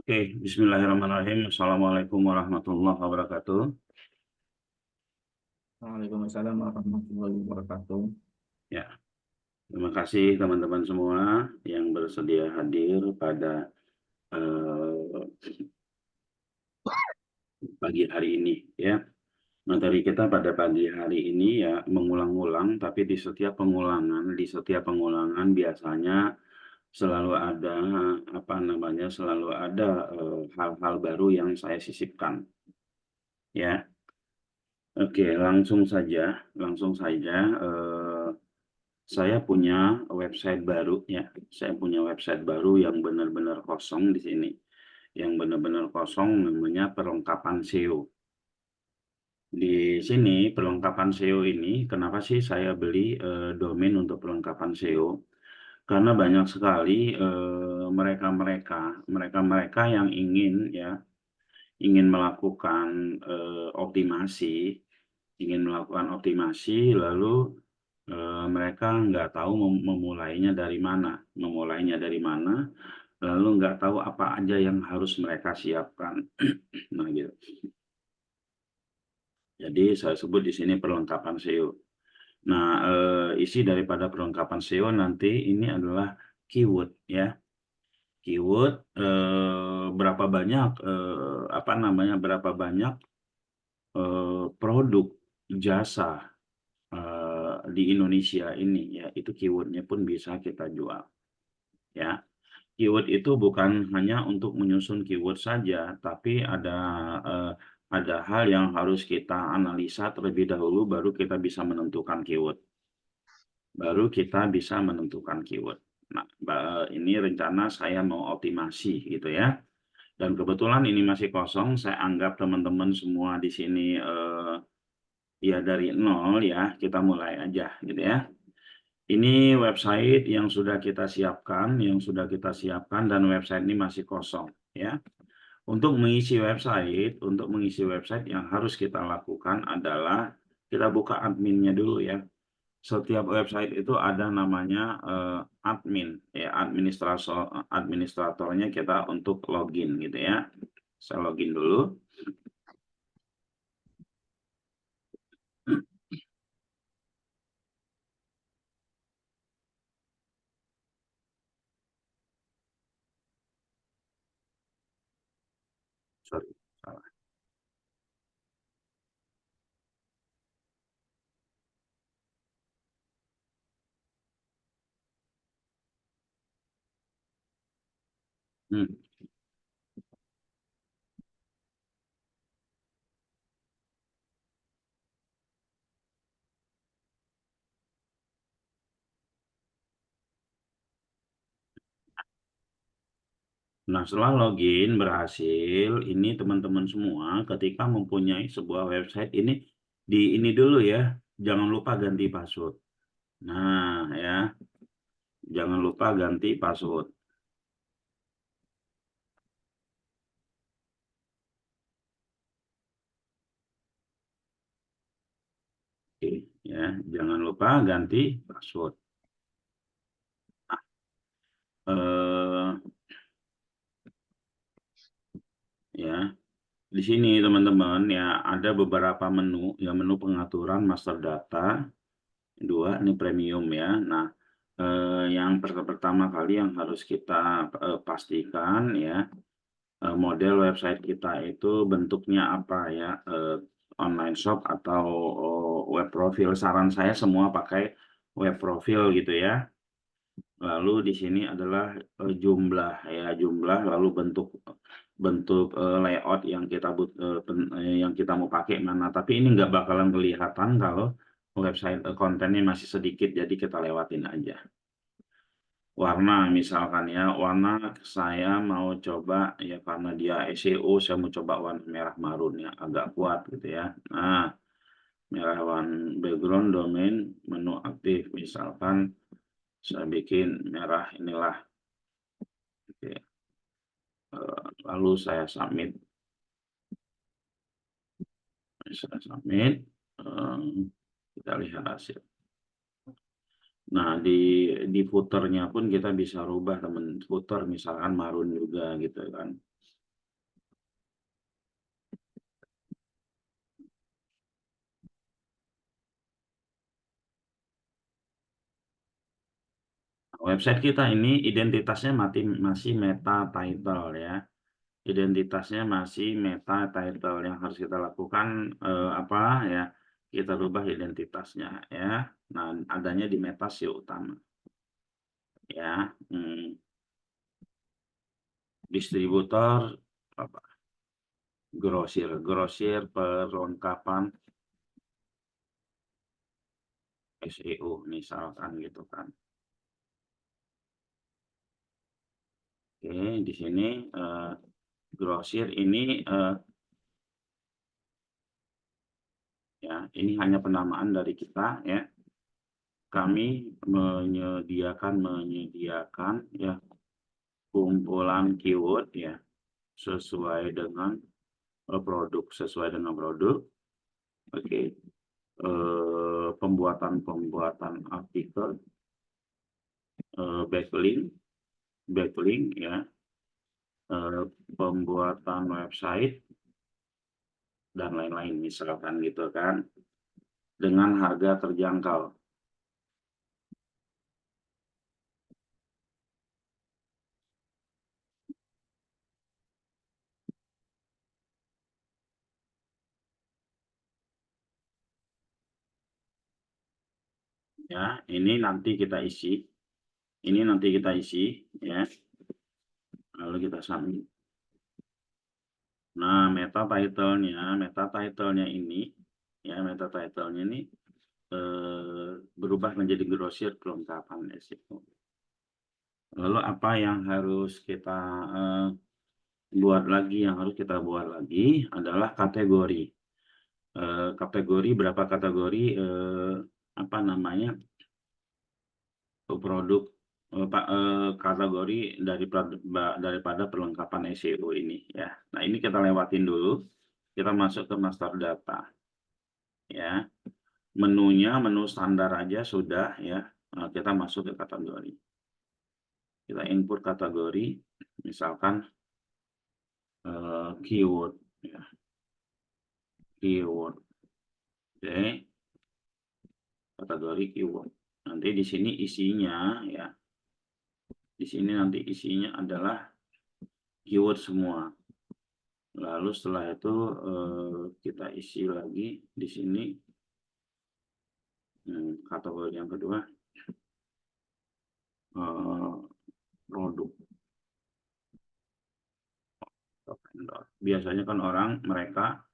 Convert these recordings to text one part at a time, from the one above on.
Oke, Bismillahirrahmanirrahim. Assalamualaikum warahmatullahi wabarakatuh. Waalaikumsalam warahmatullahi wabarakatuh. Ya, terima kasih teman-teman semua yang bersedia hadir pada eh, pagi hari ini. Ya, materi kita pada pagi hari ini ya mengulang-ulang, tapi di setiap pengulangan biasanya selalu ada apa namanya, selalu ada hal-hal baru yang saya sisipkan. Ya, oke, langsung saja. eh, Saya punya website baru ya. Saya punya website baru yang benar-benar kosong di sini. Yang benar-benar kosong namanya perlengkapan SEO. Di sini perlengkapan SEO ini, kenapa sih saya beli domain untuk perlengkapan SEO? Karena banyak sekali mereka-mereka yang ingin melakukan optimasi, lalu mereka nggak tahu memulainya dari mana, lalu nggak tahu apa aja yang harus mereka siapkan. Nah, gitu. Jadi saya sebut di sini perlengkapan SEO. Nah, isi daripada perlengkapan SEO nanti ini adalah keyword ya. Keyword berapa banyak berapa banyak produk jasa di Indonesia ini ya, itu keywordnya pun bisa kita jual ya. Keyword itu bukan hanya untuk menyusun keyword saja, tapi eh, ada hal yang harus kita analisa terlebih dahulu, baru kita bisa menentukan keyword. Nah, ini rencana saya mau optimasi gitu ya. Dan kebetulan ini masih kosong, saya anggap teman-teman semua di sini ya dari nol ya, kita mulai aja gitu ya. Ini website yang sudah kita siapkan dan website ini masih kosong ya. Untuk mengisi website yang harus kita lakukan adalah kita buka adminnya dulu ya. Setiap website itu ada namanya admin ya, administratornya kita untuk login gitu ya. Saya login dulu. Sorry, salah. Hmm. Nah, setelah login berhasil, ini teman-teman semua ketika mempunyai sebuah website ini dulu ya, jangan lupa ganti password. Nah, ya, jangan lupa ganti password. Oke, ya, jangan lupa ganti password. Eh, ya, di sini teman-teman ya ada beberapa menu, ya menu pengaturan master data, dua ini premium ya. Nah, yang pertama kali yang harus kita pastikan ya, model website kita itu bentuknya apa ya, online shop atau web profil. Saran saya semua pakai web profil gitu ya. Lalu di sini adalah jumlah, lalu bentuk bentuk layout yang kita mau pakai mana. Tapi ini nggak bakalan kelihatan kalau website kontennya masih sedikit, jadi kita lewatin aja. Warna misalkan ya, warna saya mau coba ya, karena dia SEO, saya mau coba warna merah marun ya, agak kuat gitu ya. Nah, merah warna background domain menu aktif, misalkan saya bikin merah inilah. Oke. Lalu saya submit, kita lihat hasil. Nah, di footernya pun kita bisa rubah teman, footer misalkan marun juga gitu kan. Website kita ini identitasnya masih meta title ya. Identitasnya masih meta title. Yang harus kita lakukan apa ya? Kita rubah identitasnya ya. Nah, adanya di meta SEO utama ya. Distributor apa? Grosir perlengkapan SEO misalkan gitu kan. Oke, di sini grosir ini ya, ini hanya penamaan dari kita ya. Kami menyediakan ya kumpulan keyword ya sesuai dengan produk. Oke. Pembuatan artikel, backlink ya, pembuatan website dan lain-lain misalkan gitu kan, dengan harga terjangkau ya. Ini nanti kita isi ya, lalu kita submit. Nah, meta title-nya ini ya, berubah menjadi grosir perlengkapan SEO. Lalu apa yang harus kita buat lagi adalah kategori. Berapa kategori apa namanya produk kategori daripada perlengkapan SEO ini ya. Nah, ini kita lewatin dulu. Kita masuk ke master data ya. Menu standar aja sudah ya. Nah, kita masuk ke kategori. Kita input kategori, misalkan keyword ya. Keyword. Oke. Kategori keyword. Nanti di sini isinya ya. Di sini nanti isinya adalah keyword semua. Lalu setelah itu kita isi lagi di sini kategori yang kedua produk. Biasanya kan mereka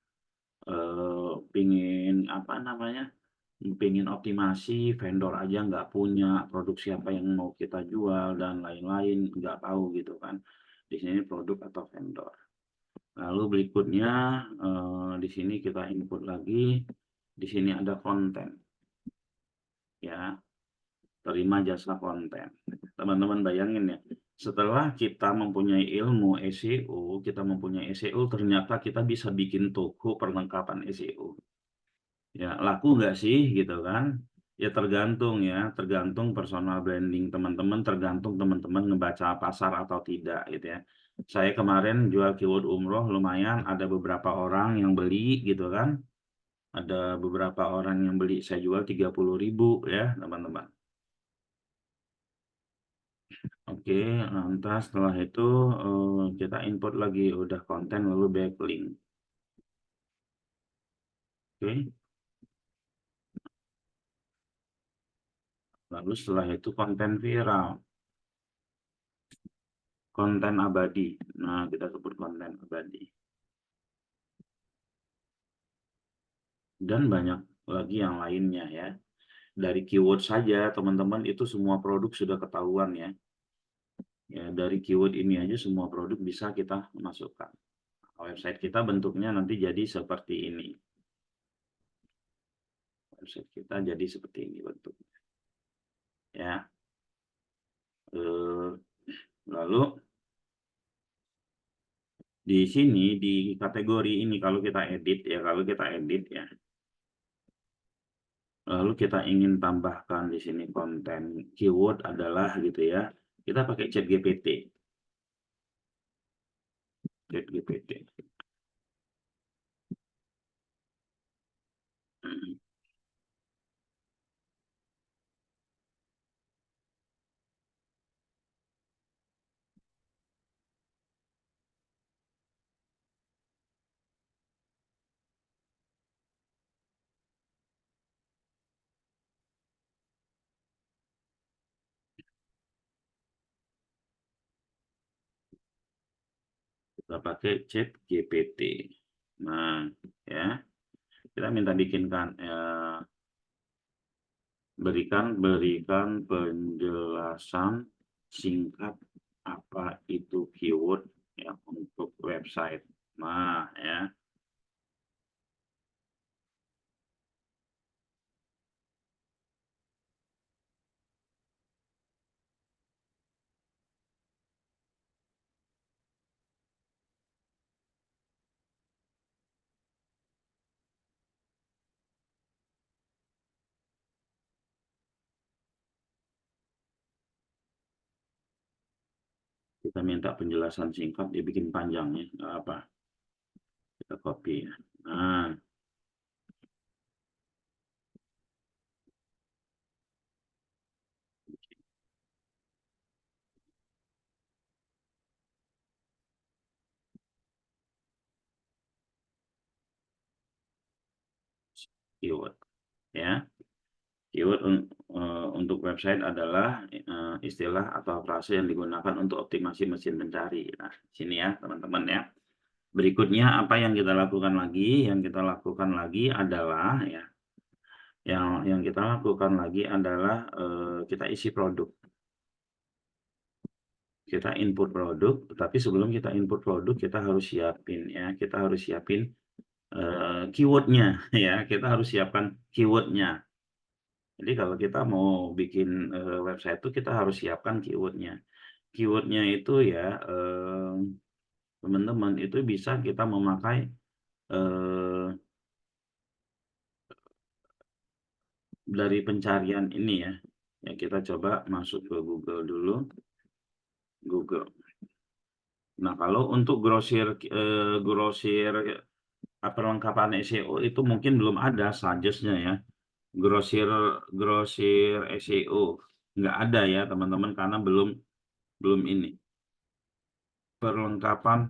pingin apa namanya, pingin optimasi vendor aja nggak punya, produk siapa yang mau kita jual dan lain-lain nggak tahu gitu kan. Di sini produk atau vendor. Lalu berikutnya di sini kita input lagi. Di sini ada konten ya, terima jasa konten. Teman-teman bayangin ya, setelah kita mempunyai ilmu SEO, ternyata kita bisa bikin toko perlengkapan SEO. Ya, laku nggak sih gitu kan? Ya tergantung personal branding teman-teman, tergantung teman-teman ngebaca pasar atau tidak gitu ya. Saya kemarin jual keyword umroh lumayan, ada beberapa orang yang beli gitu kan. Ada beberapa orang yang beli, saya jual 30.000 ya teman-teman. Oke, lantas setelah itu kita input lagi udah konten lalu backlink. Oke, lalu setelah itu konten viral, konten abadi. Nah, kita sebut konten abadi. Dan banyak lagi yang lainnya ya. Dari keyword saja teman-teman itu semua produk sudah ketahuan ya. Ya, dari keyword ini aja semua produk bisa kita masukkan. Website kita bentuknya nanti jadi seperti ini. Website kita jadi seperti ini bentuknya. Ya. Lalu di sini di kategori ini kalau kita edit ya, lalu kita ingin tambahkan di sini konten keyword adalah gitu ya, kita pakai ChatGPT. Kita pakai ChatGPT. Nah, ya. Kita minta bikinkan berikan penjelasan singkat apa itu keyword ya untuk website. Nah, ya. Kita minta penjelasan singkat, dibikin panjang ya, nggak apa. Kita copy ya. Nah, keyword ya. Keyword untuk website adalah istilah atau frase yang digunakan untuk optimasi mesin pencari. Nah, sini ya teman-teman ya. Berikutnya apa yang kita lakukan lagi? Yang kita lakukan lagi adalah ya, yang kita lakukan lagi adalah kita isi produk. Kita input produk, tapi sebelum kita input produk kita harus siapin ya, kita harus siapin keywordnya ya, kita harus siapkan keywordnya. Jadi kalau kita mau bikin website itu kita harus siapkan keywordnya. Keywordnya itu ya teman-teman itu bisa kita memakai dari pencarian ini ya. Ya kita coba masuk ke Google dulu. Google. Nah kalau untuk grosir perlengkapan SEO itu mungkin belum ada suggest-nya ya. Grosir SEO nggak ada ya teman-teman karena belum ini perlengkapan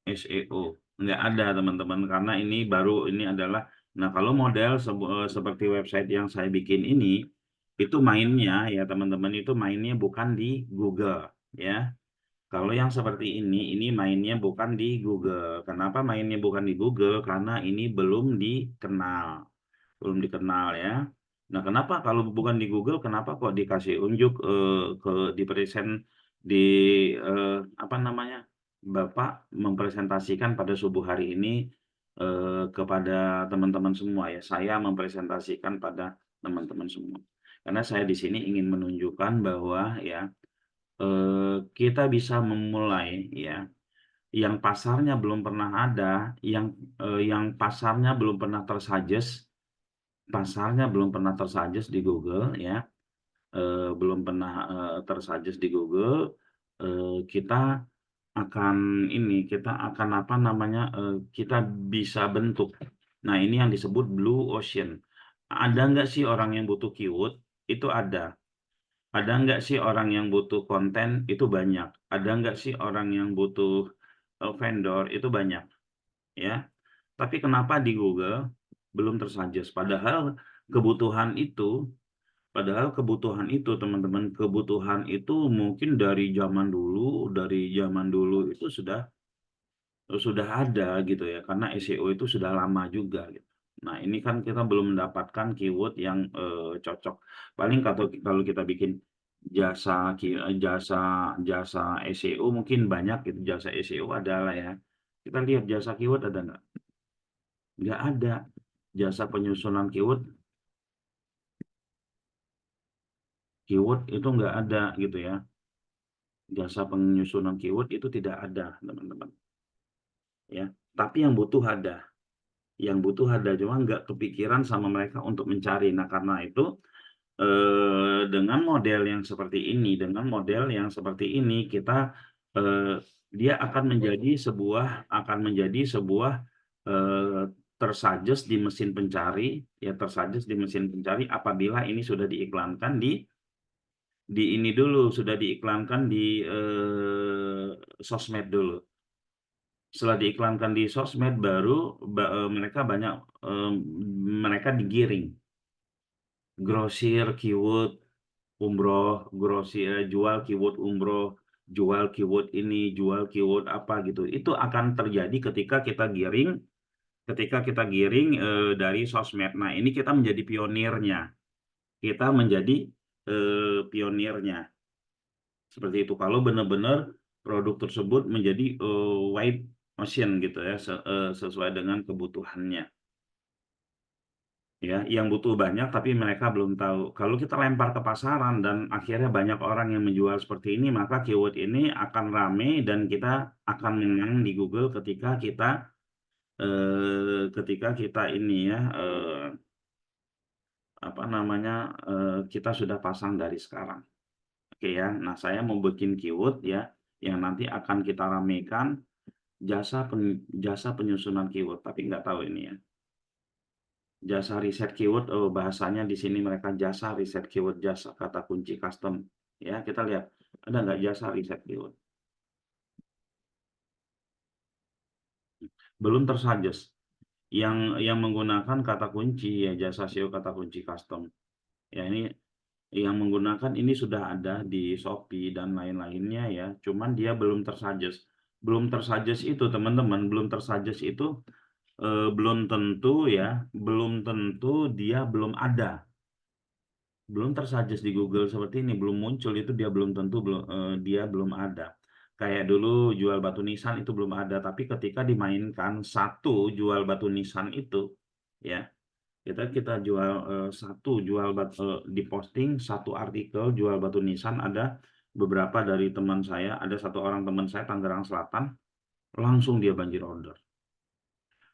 SEO nggak ada teman-teman karena ini baru ini adalah. Nah kalau model seperti website yang saya bikin ini itu mainnya ya teman-teman itu mainnya bukan di Google ya. Kalau yang seperti ini mainnya bukan di Google. Kenapa mainnya bukan di Google? Karena ini belum dikenal ya. Nah, kenapa kalau bukan di Google, kenapa kok dikasih unjuk di present di apa namanya? Bapak mempresentasikan pada subuh hari ini kepada teman-teman semua ya. Saya mempresentasikan pada teman-teman semua. Karena saya di sini ingin menunjukkan bahwa ya kita bisa memulai ya yang pasarnya belum pernah ada, yang pasarnya belum pernah tersuggest di Google ya, belum pernah tersuggest di Google, kita akan apa namanya, kita bisa bentuk. Nah ini yang disebut blue ocean. Ada nggak sih orang yang butuh keyword? Itu ada. Ada nggak sih orang yang butuh konten? Itu banyak. Ada nggak sih orang yang butuh vendor? Itu banyak. Ya. Tapi kenapa di Google belum tersuggest? Padahal kebutuhan itu teman-teman, kebutuhan itu mungkin dari zaman dulu itu sudah ada gitu ya, karena SEO itu sudah lama juga gitu. Nah, ini kan kita belum mendapatkan keyword yang cocok. Paling kalau kita bikin jasa jasa jasa SEO mungkin banyak gitu, jasa SEO adalah ya. Kita lihat jasa keyword ada nggak? Nggak ada. Jasa penyusunan keyword itu nggak ada gitu ya. Jasa penyusunan keyword itu tidak ada teman-teman ya. Tapi yang butuh ada cuma nggak kepikiran sama mereka untuk mencari. Nah karena itu dengan model yang seperti ini kita eh, dia akan menjadi sebuah eh, tersuggest di mesin pencari ya, tersuggest di mesin pencari apabila ini sudah diiklankan di ini dulu, sudah diiklankan di sosmed dulu. Setelah diiklankan di sosmed baru mereka digiring. Grosir keyword umroh, grosir jual keyword umroh, jual keyword ini, jual keyword apa gitu. Itu akan terjadi ketika kita giring dari sosmed. Nah, ini kita menjadi pionirnya. Kita menjadi pionirnya. Seperti itu. Kalau benar-benar produk tersebut menjadi wide ocean gitu ya, sesuai dengan kebutuhannya. Ya, yang butuh banyak tapi mereka belum tahu. Kalau kita lempar ke pasaran dan akhirnya banyak orang yang menjual seperti ini, maka keyword ini akan rame dan kita akan menang di Google ketika kita ini ya apa namanya kita sudah pasang dari sekarang. Oke ya. Nah, saya mau bikin keyword ya yang nanti akan kita ramekan jasa penyusunan keyword, tapi nggak tahu ini ya. Jasa riset keyword, bahasanya di sini mereka jasa riset keyword, jasa kata kunci custom. Ya, kita lihat ada nggak jasa riset keyword. Belum tersuggest. Yang menggunakan kata kunci ya jasa SEO kata kunci custom. Ya, ini yang menggunakan ini sudah ada di Shopee dan lain-lainnya ya. Cuman dia belum tersuggest. Belum tersuggest itu teman-teman, belum tersuggest itu belum tentu ya, belum tentu dia belum ada. Belum tersuggest di Google seperti ini, belum muncul itu dia belum tentu dia belum ada. Kayak dulu jual batu nisan itu belum ada, tapi ketika dimainkan satu jual batu nisan itu ya, kita jual satu jual batu diposting satu artikel jual batu nisan, ada beberapa dari teman saya, ada satu orang teman saya Tangerang Selatan, langsung dia banjir order.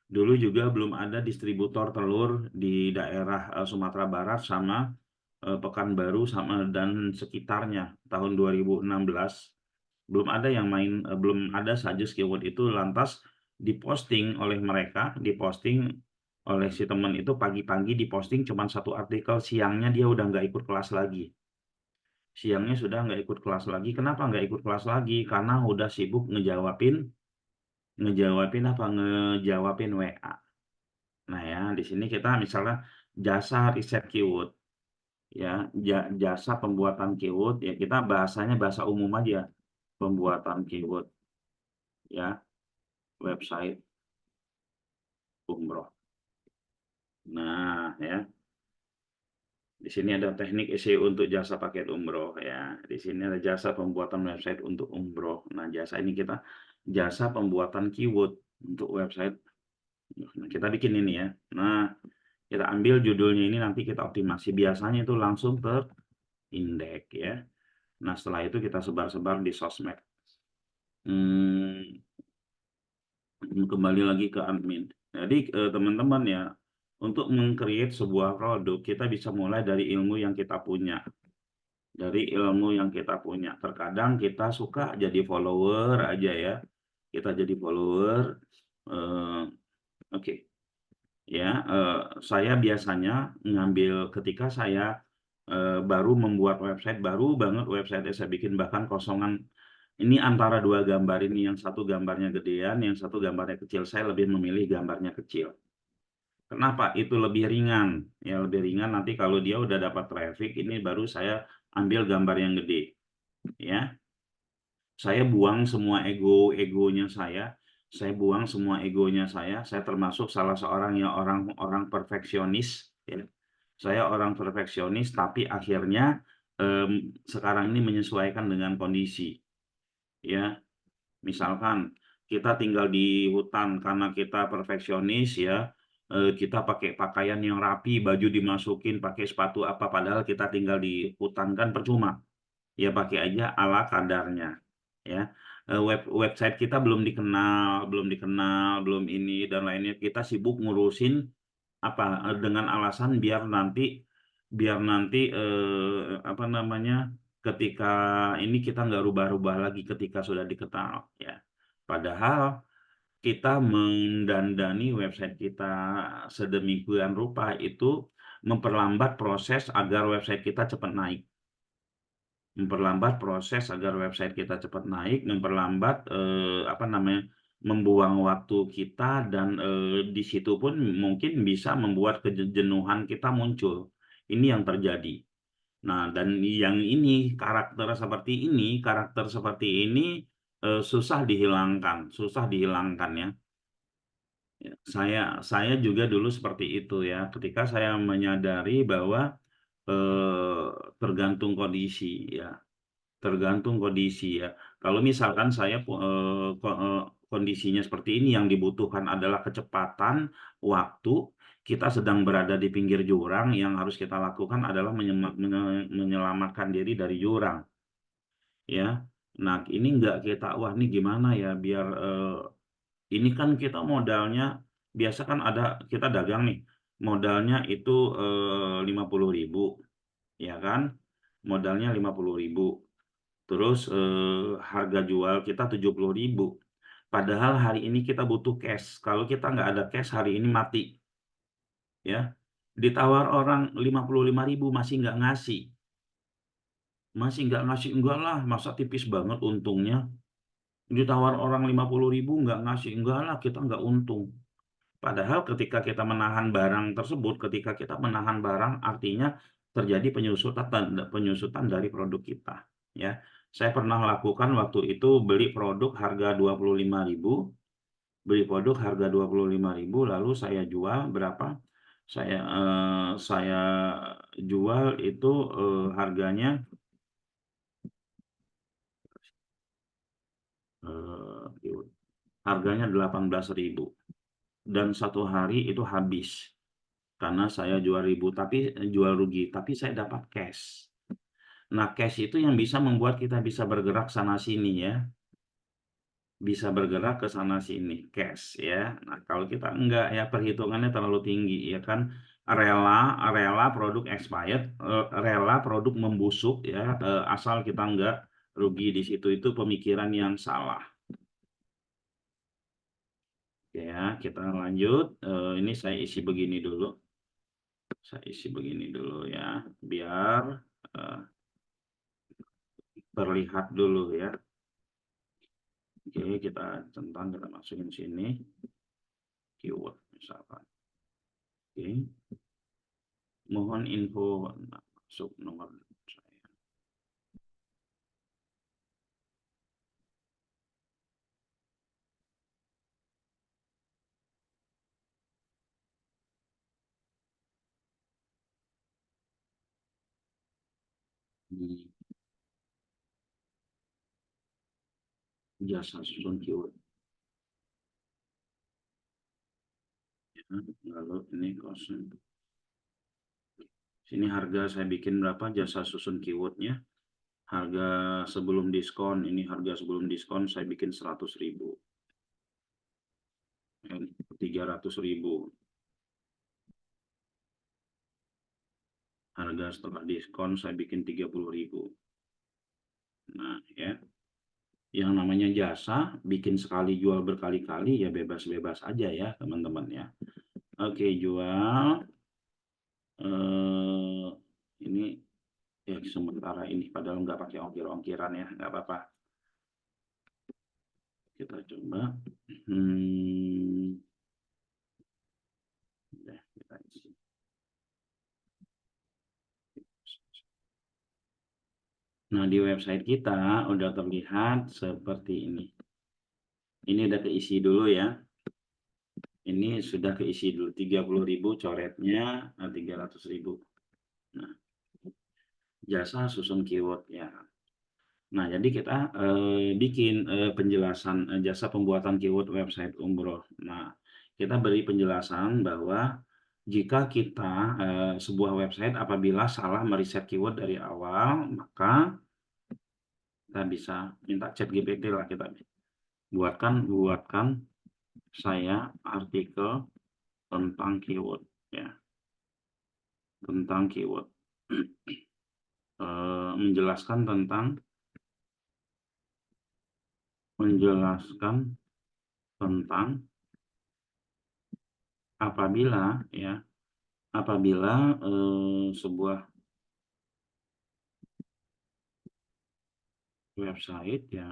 Dulu juga belum ada distributor telur di daerah Sumatera Barat sama Pekanbaru sama dan sekitarnya tahun 2016. Belum ada yang main, belum ada suggest keyword itu, lantas diposting oleh mereka, diposting oleh si teman itu pagi-pagi, diposting cuma satu artikel, siangnya dia udah nggak ikut kelas lagi. Siangnya sudah nggak ikut kelas lagi. Kenapa nggak ikut kelas lagi? Karena udah sibuk ngejawabin WA. Nah ya, di sini kita misalnya jasa riset keyword, ya jasa pembuatan keyword, ya kita bahasanya bahasa umum aja, pembuatan keyword, ya website umroh. Nah ya, di sini ada teknik SEO untuk jasa paket umroh ya. Di sini ada jasa pembuatan website untuk umroh. Nah, jasa ini kita jasa pembuatan keyword untuk website. Nah, kita bikin ini ya. Nah, kita ambil judulnya ini, nanti kita optimasi. Biasanya itu langsung terindeks ya. Nah, setelah itu kita sebar-sebar di sosmed. Kembali lagi ke admin. Jadi teman-teman ya, untuk meng-create sebuah produk kita bisa mulai dari ilmu yang kita punya. Terkadang kita suka jadi follower aja ya. Kita jadi follower. Oke. Ya, saya biasanya ngambil ketika saya baru membuat website, baru banget website saya bikin, bahkan kosongan. Ini antara dua gambar ini, yang satu gambarnya gedean, yang satu gambarnya kecil. Saya lebih memilih gambarnya kecil. Kenapa? Itu lebih ringan. Ya, lebih ringan. Nanti kalau dia udah dapat traffic, ini baru saya ambil gambar yang gede. Ya, saya buang semua egonya saya. Saya buang semua egonya saya. Saya termasuk salah seorang yang orang perfeksionis. Ya. Saya orang perfeksionis, tapi akhirnya sekarang ini menyesuaikan dengan kondisi. Ya, misalkan kita tinggal di hutan karena kita perfeksionis ya, kita pakai pakaian yang rapi, baju dimasukin, pakai sepatu apa, padahal kita tinggal di hutan kan percuma. Ya pakai aja ala kadarnya ya. Website kita belum ini dan lainnya, kita sibuk ngurusin apa dengan alasan biar nanti apa namanya, ketika ini kita nggak rubah-rubah lagi ketika sudah dikenal ya. Padahal kita mendandani website kita sedemikian rupa itu memperlambat proses agar website kita cepat naik. Memperlambat apa namanya, membuang waktu kita, dan di situ pun mungkin bisa membuat kejenuhan kita muncul. Ini yang terjadi Nah, dan yang ini karakter seperti ini susah dihilangkan ya. Ya, saya juga dulu seperti itu ya. Ketika saya menyadari bahwa eh, tergantung kondisi ya, tergantung kondisi ya. Kalau misalkan saya kondisinya seperti ini, yang dibutuhkan adalah kecepatan waktu, kita sedang berada di pinggir jurang, yang harus kita lakukan adalah menyelamatkan diri dari jurang ya. Nah, ini enggak kita, wah ini gimana ya biar ini kan kita modalnya biasa kan ada, kita dagang nih, modalnya itu 50.000 ya kan, modalnya 50.000, terus harga jual kita 70.000, padahal hari ini kita butuh cash. Kalau kita nggak ada cash hari ini mati ya, ditawar orang 55.000 masih nggak ngasih, enggak lah, masa tipis banget untungnya. Ditawar orang 50.000 nggak ngasih, enggak lah, kita nggak untung. Padahal ketika kita menahan barang, artinya terjadi penyusutan dari produk kita. Ya, saya pernah lakukan waktu itu, beli produk harga 25.000, lalu saya jual berapa? Saya jual itu harganya eh, harganya 18.000, dan satu hari itu habis karena saya jual rugi, tapi saya dapat cash. Nah, cash itu yang bisa membuat kita bisa bergerak sana sini ya, bisa bergerak ke sana sini, cash ya. Nah, kalau kita enggak ya, perhitungannya terlalu tinggi ya kan, rela rela produk expired, rela produk membusuk ya, asal kita enggak rugi di situ. Itu pemikiran yang salah. Oke ya, kita lanjut. Ini saya isi begini dulu ya, biar eh, terlihat dulu ya. Oke, kita masukin sini keyword misalkan. Oke, mohon info, masuk nomor saya. Hmm, jasa susun keyword ya. Lalu ini kosong. Sini harga saya bikin berapa, jasa susun keywordnya. Harga sebelum diskon, ini harga sebelum diskon saya bikin 100.000. 300.000. Harga setelah diskon saya bikin 30.000. Nah ya, yang namanya jasa, bikin sekali jual berkali-kali ya, bebas-bebas aja ya teman-teman ya. Oke, jual ini ya sementara ini, padahal nggak pakai ongkir-ongkiran ya, nggak apa-apa. Kita coba. Ya, kita isi. Nah, di website kita udah terlihat seperti ini. Ini udah keisi dulu ya. Ini sudah keisi dulu, 30.000 coretnya, 300.000. Nah, jasa susun keyword ya. Nah, jadi kita bikin penjelasan jasa pembuatan keyword website umroh. Nah, kita beri penjelasan bahwa jika kita sebuah website apabila salah meriset keyword dari awal, maka kita bisa minta ChatGPT lah, kita buatkan saya artikel tentang keyword ya, tentang keyword. Menjelaskan tentang apabila ya, sebuah website ya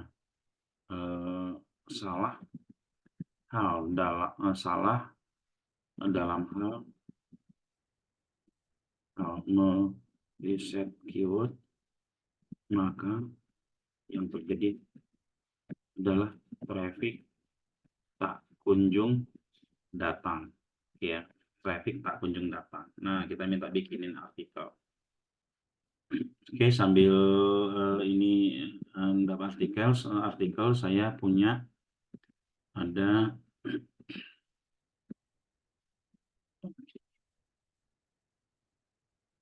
eh, salah dalam hal di set keyword, maka yang terjadi adalah traffic tak kunjung datang, ya, traffic tak kunjung datang. Nah, kita minta bikinin artikel. Oke, sambil ini dapat artikel saya punya ada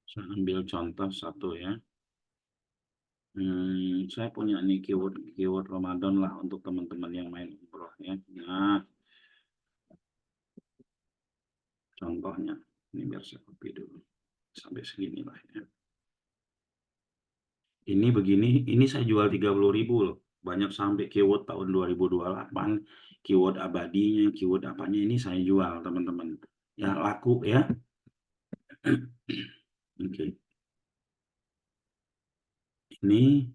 saya ambil contoh satu ya. Saya punya nih keyword Ramadan lah untuk teman-teman yang main umroh ya. Nah, contohnya ini biar saya copy dulu sampai segini lah ya. Ini begini, ini saya jual 30.000 loh. Banyak sampai keyword tahun 2028, keyword abadinya, keyword apanya ini saya jual teman-teman. Ya laku ya. Oke. Ini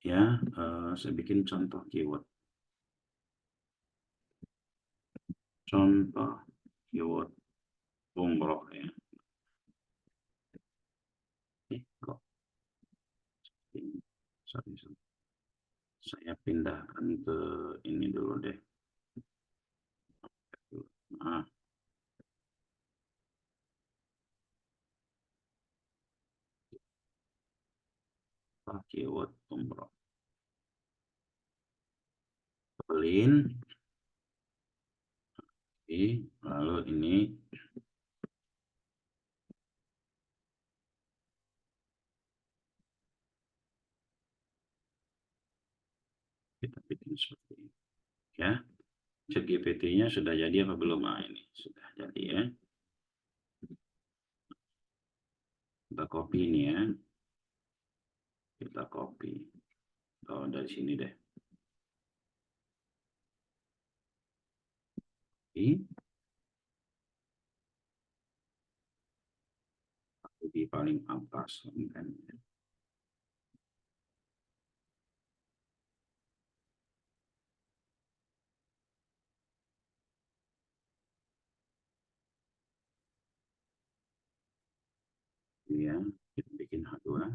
ya saya bikin contoh keyword. Contoh keyword umroh ya. Kok ini? Sorry. Saya pindahkan ke ini dulu deh. Nah, keyword umroh. Berlin. Oke, lalu ini kita bikin seperti ini ya. ChatGPT-nya sudah jadi apa belum? Nah, ini sudah jadi ya. Kita copy ini ya. Kita copy. Oh, dari sini deh. Ini di paling atas kan. Ini ya, kita bikin H2.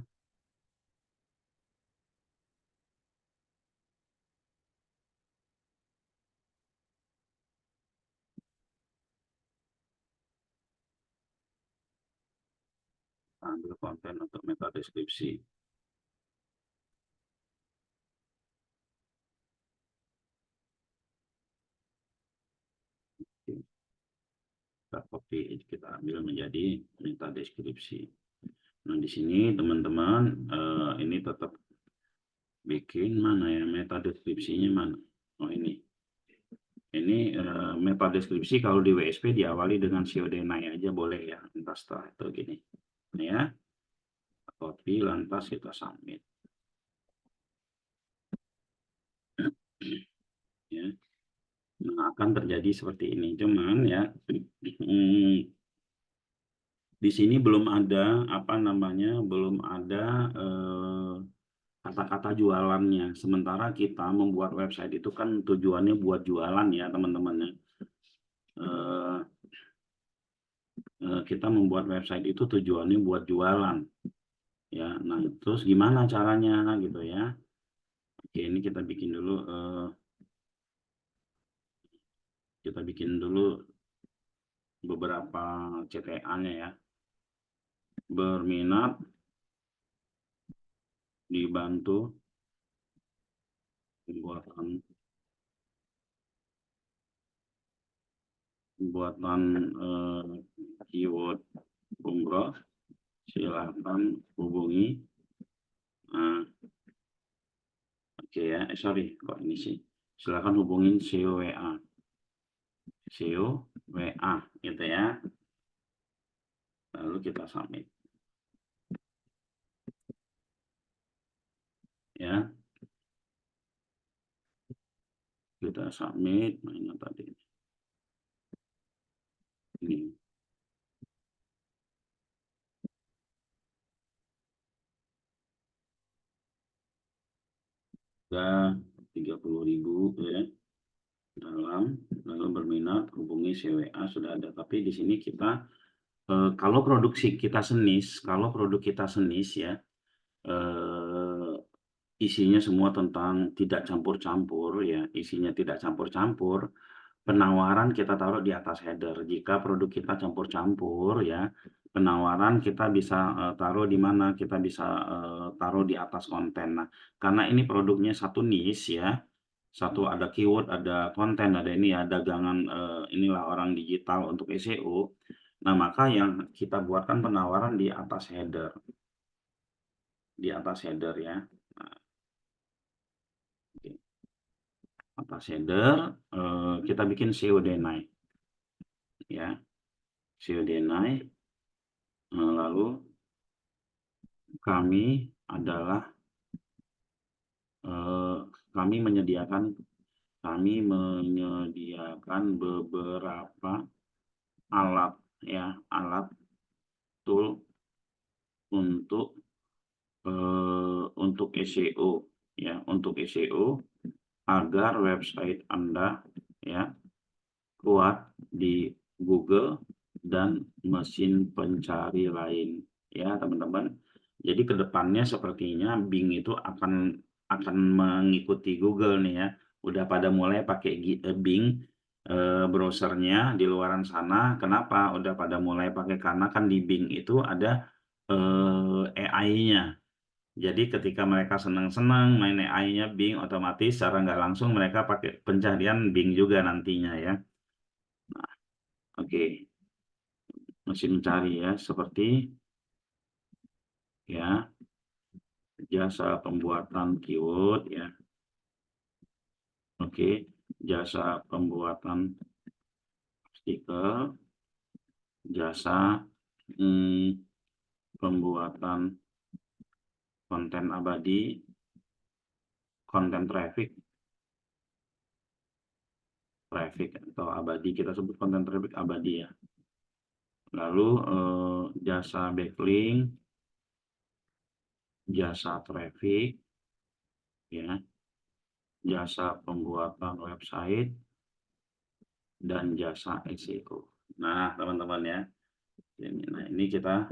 Ambil konten untuk meta deskripsi. Kita copy, kita ambil menjadi meta deskripsi. Nah, di sini teman-teman ini tetap bikin mana ya meta deskripsinya mana? Oh ini. Ini meta deskripsi kalau di WSP diawali dengan Denai aja boleh ya. Entah setelah itu gini. Ini ya. Copy lantas kita submit. Ya. Nah, akan terjadi seperti ini. Cuman ya di sini belum ada apa namanya, belum ada kata-kata jualannya. Sementara kita membuat website itu kan tujuannya buat jualan ya teman-teman ya. Kita membuat website itu tujuannya buat jualan ya. Nah terus gimana caranya gitu ya. Oke, ini kita bikin dulu beberapa CTA-nya ya. Berminat, dibantu pembuatan keyword umroh, silakan hubungi. Nah, oke ya, sorry kok ini sih. Silakan hubungin SEO WA. SEO WA gitu ya. Lalu kita submit. Ya. Kita submit mana tadi? Ini. Sudah 30.000 ya. Dalam lalu berminat hubungi CWA sudah ada, tapi di sini kita Kalau produk kita senis ya, isinya semua tentang tidak campur-campur ya, isinya tidak campur-campur, penawaran kita taruh di atas header. Jika produk kita campur-campur ya, penawaran kita bisa taruh di mana? Kita bisa taruh di atas konten. Nah, karena ini produknya satu niche ya, satu ada keyword, ada konten, ada ini ya, dagangan inilah orang digital untuk SEO. Nah, maka yang kita buatkan penawaran di atas header. Di atas header ya. Nah, oke. Atas header, kita bikin SEO deny. Ya, SEO deny. Lalu kami adalah kami menyediakan beberapa alat ya, alat tool untuk SEO ya, untuk SEO agar website Anda ya kuat di Google dan mesin pencari lain ya teman-teman. Jadi kedepannya sepertinya Bing itu akan mengikuti Google nih ya. Udah pada mulai pakai Bing browsernya di luaran sana. Kenapa? Udah pada mulai pakai karena kan di Bing itu ada AI-nya. Jadi ketika mereka senang-senang main AI-nya Bing, otomatis secara nggak langsung mereka pakai pencarian Bing juga nantinya ya. Nah, oke. Mesin mencari ya, seperti ya jasa pembuatan keyword ya. Oke, jasa pembuatan artikel, jasa pembuatan konten abadi, konten traffic atau abadi, kita sebut konten traffic abadi ya. Lalu jasa backlink, jasa traffic ya, jasa pembuatan website, dan jasa SEO. Nah, teman-teman ya. Nah, ini kita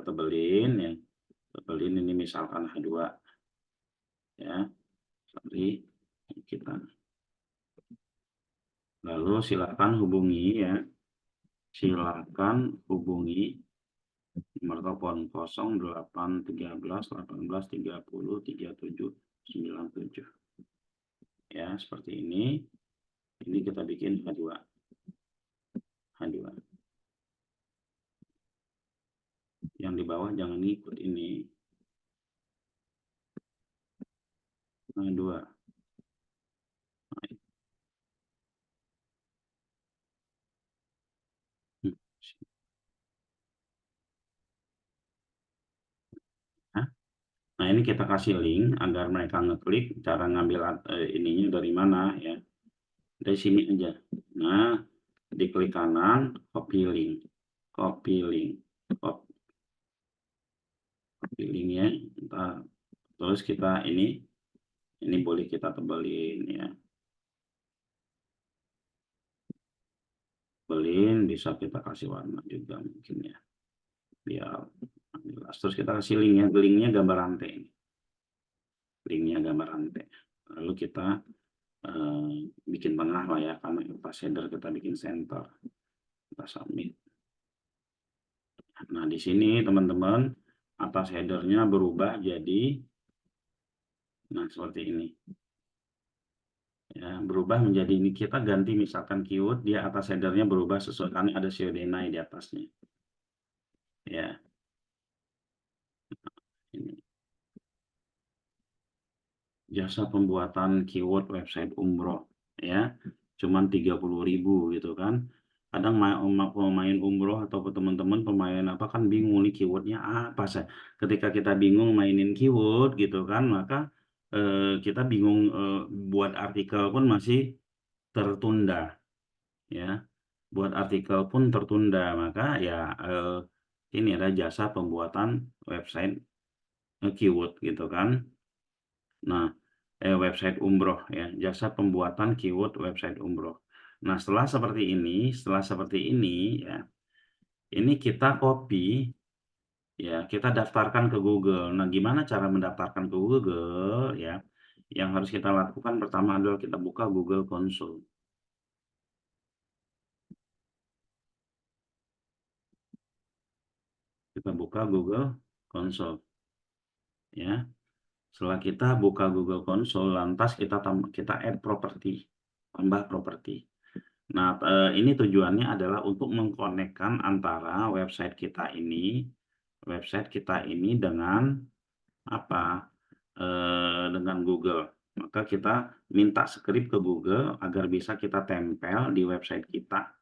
tebelin ya. Tebelin ini misalkan H2 ya. Sorry, kita. Lalu silakan hubungi ya. Silakan hubungi nomor telepon 081318303797. Ya, seperti ini. Ini kita bikin H2. Yang di bawah jangan ikut ini. H2. Nah, ini kita kasih link agar mereka ngeklik. Cara ngambil ininya dari mana ya? Dari sini aja. Nah, diklik kanan, copy link. Copy linknya. Terus kita ini boleh kita tebelin ya. Tebelin, bisa kita kasih warna juga mungkin ya. Biar jelas. Terus kita kasih linknya. Linknya gambar rantai. Linknya gambar rantai. Lalu kita bikin tengah lah ya, karena atas header kita bikin center. Kita submit. Nah, di sini teman-teman, atas headernya berubah jadi seperti ini. Ya, berubah menjadi ini, kita ganti misalkan keyword, dia atas headernya berubah sesuai karena ada SEO deny di atasnya. Ya. Ini. Jasa pembuatan keyword website umroh ya. Cuman 30.000 gitu kan. Kadang mau main umroh atau teman-teman pemain apa kan bingung nih keywordnya apa sih. Ketika kita bingung mainin keyword gitu kan, maka kita bingung buat artikel pun masih tertunda ya. Buat artikel pun tertunda, maka ya ini ada jasa pembuatan website keyword gitu kan. Nah, website umroh ya, jasa pembuatan keyword website umroh. Nah, setelah seperti ini ya, Ini kita copy, ya, kita daftarkan ke Google. Nah, gimana cara mendaftarkan ke Google, ya? Yang harus kita lakukan pertama adalah kita buka Google Console. Kita buka Google Console, ya. Setelah kita buka Google Console, lantas kita add property, tambah property. Nah, ini tujuannya adalah untuk mengkonekkan antara website kita ini dengan apa? Dengan Google. Maka kita minta script ke Google agar bisa kita tempel di website kita.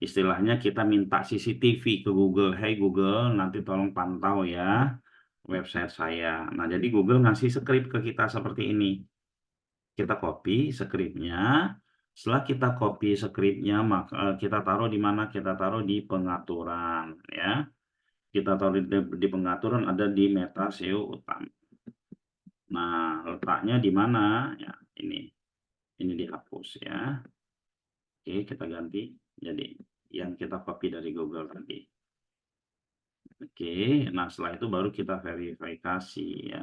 Istilahnya kita minta CCTV ke Google. Hey Google, nanti tolong pantau ya website saya. Nah, jadi Google ngasih script ke kita seperti ini. Kita copy scriptnya. Setelah kita copy scriptnya, maka kita taruh di mana? Kita taruh di pengaturan, ya. Kita taruh di pengaturan, ada di meta SEO utama. Nah, letaknya di mana? Ya, ini dihapus ya. Oke, kita ganti jadi yang kita copy dari Google tadi. Oke, nah setelah itu baru kita verifikasi ya.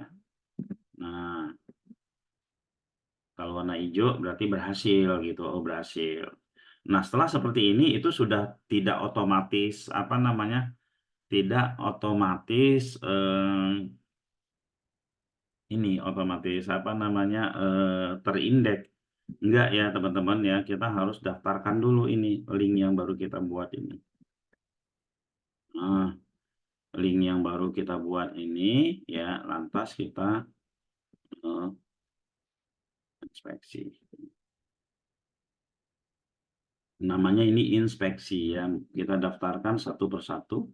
Nah, kalau warna hijau berarti berhasil gitu. Oh, berhasil. Nah, setelah seperti ini itu sudah tidak otomatis apa namanya? Tidak otomatis ini otomatis apa namanya? Terindeks. Enggak ya, teman-teman ya. Kita harus daftarkan dulu ini link yang baru kita buat ini. Nah, link yang baru kita buat ini ya, lantas kita inspeksi. Namanya ini inspeksi ya. Kita daftarkan satu persatu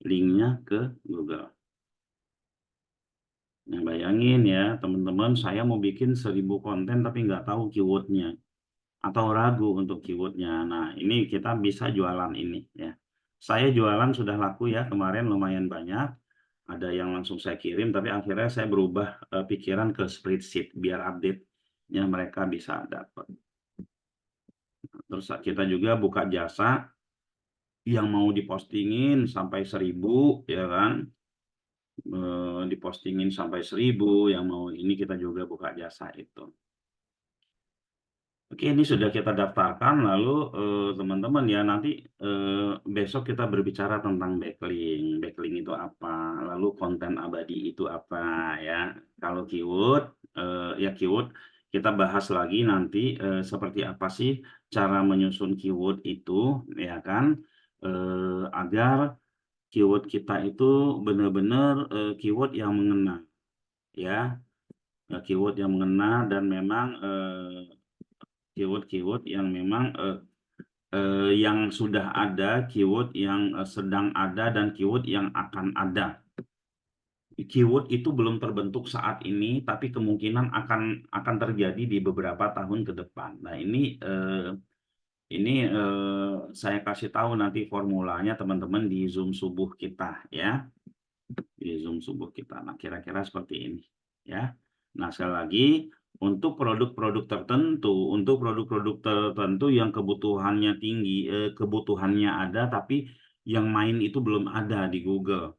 linknya ke Google. Nah, bayangin ya teman-teman, saya mau bikin 1000 konten tapi nggak tahu keywordnya atau ragu untuk keywordnya. Nah, ini kita bisa jualan ini ya. Saya jualan sudah laku ya, kemarin lumayan banyak. Ada yang langsung saya kirim, tapi akhirnya saya berubah pikiran ke spreadsheet biar update-nya mereka bisa dapat. Terus kita juga buka jasa yang mau dipostingin sampai 1000 ya kan, dipostingin sampai 1000 yang mau ini kita juga buka jasa itu. Oke, ini sudah kita daftarkan, lalu teman-teman ya nanti besok kita berbicara tentang backlink. Backlink itu apa, lalu konten abadi itu apa ya. Kalau keyword, ya keyword kita bahas lagi nanti seperti apa sih cara menyusun keyword itu ya kan, agar keyword kita itu benar-benar keyword yang mengena ya. Keyword yang mengena dan memang keyword-keyword yang memang yang sudah ada, keyword yang sedang ada, dan keyword yang akan ada. Keyword itu belum terbentuk saat ini, tapi kemungkinan akan terjadi di beberapa tahun ke depan. Nah, ini saya kasih tahu nanti formulanya teman-teman di Zoom subuh kita ya. Di Zoom subuh kita. Nah, kira-kira seperti ini ya. Nah, sekali lagi untuk produk-produk tertentu yang kebutuhannya tinggi, kebutuhannya ada tapi yang main itu belum ada di Google.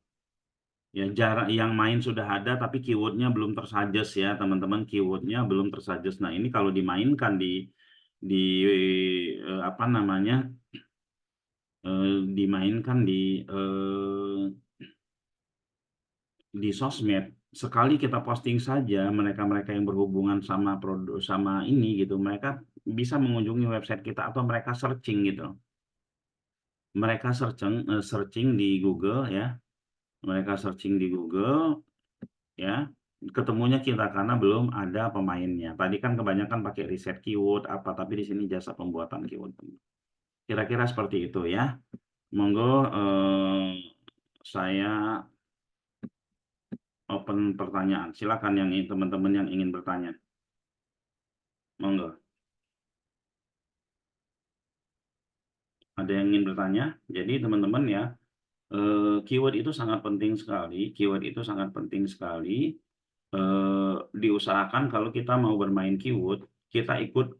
Ya, jarak yang main sudah ada tapi keywordnya belum tersuggest ya, teman-teman, keywordnya belum tersuggest. Nah, ini kalau dimainkan di apa namanya? Dimainkan di sosmed, sekali kita posting saja, mereka-mereka yang berhubungan sama produk sama ini gitu, mereka bisa mengunjungi website kita atau mereka searching gitu. Mereka searching di Google ya. Mereka searching di Google ya. Ketemunya kita karena belum ada pemainnya. Tadi kan kebanyakan pakai riset keyword apa, tapi di sini jasa pembuatan keyword. Kira-kira seperti itu ya. Monggo saya open pertanyaan. Silakan yang teman-teman yang ingin bertanya. Monggo. Ada yang ingin bertanya? Jadi teman-teman ya, keyword itu sangat penting sekali. Keyword itu sangat penting sekali. Diusahakan kalau kita mau bermain keyword, kita ikut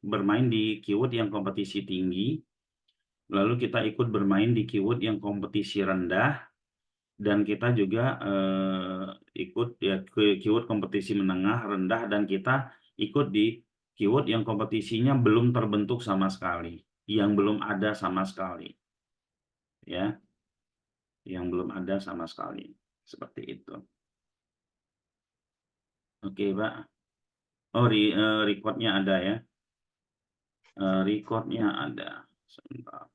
bermain di keyword yang kompetisi tinggi. lalu kita ikut bermain di keyword yang kompetisi rendah, dan kita juga ikut ya ke keyword kompetisi menengah, rendah, dan kita ikut di keyword yang kompetisinya belum terbentuk sama sekali, yang belum ada sama sekali, ya, yang belum ada sama sekali, seperti itu. Oke, Pak. Oh, recordnya ada ya. Recordnya ada. Sebentar.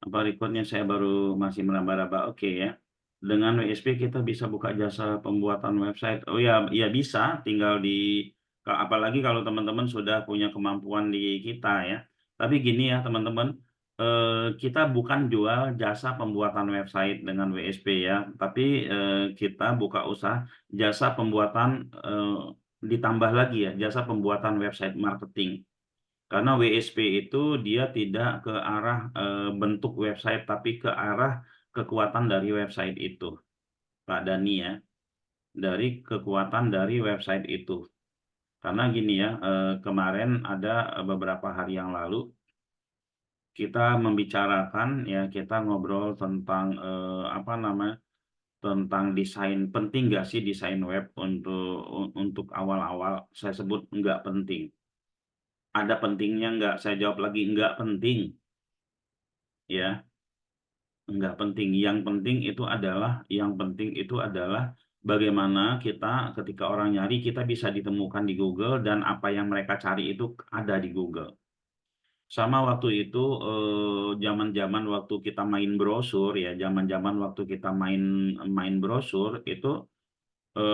Apa recordnya saya baru masih meraba-raba. Oke ya. Dengan WSP kita bisa buka jasa pembuatan website. Oh ya, ya bisa. Tinggal apalagi kalau teman-teman sudah punya kemampuan di kita ya. Tapi gini ya teman-teman, kita bukan jual jasa pembuatan website dengan WSP ya. Tapi kita buka usaha jasa pembuatan, ditambah lagi ya, jasa pembuatan website marketing. Karena WSP itu dia tidak ke arah bentuk website, tapi ke arah kekuatan dari website itu, Pak Dani ya, dari kekuatan dari website itu. Karena gini ya, kemarin ada beberapa hari yang lalu kita membicarakan ya, kita ngobrol tentang apa namanya, tentang desain. Penting nggak sih desain web untuk awal-awal? Saya sebut nggak penting. Ada pentingnya nggak? Saya jawab lagi nggak penting. Ya, nggak penting. Yang penting itu adalah bagaimana kita ketika orang nyari kita bisa ditemukan di Google dan apa yang mereka cari itu ada di Google. Sama waktu itu zaman-zaman waktu kita main brosur ya, zaman-zaman waktu kita main main brosur itu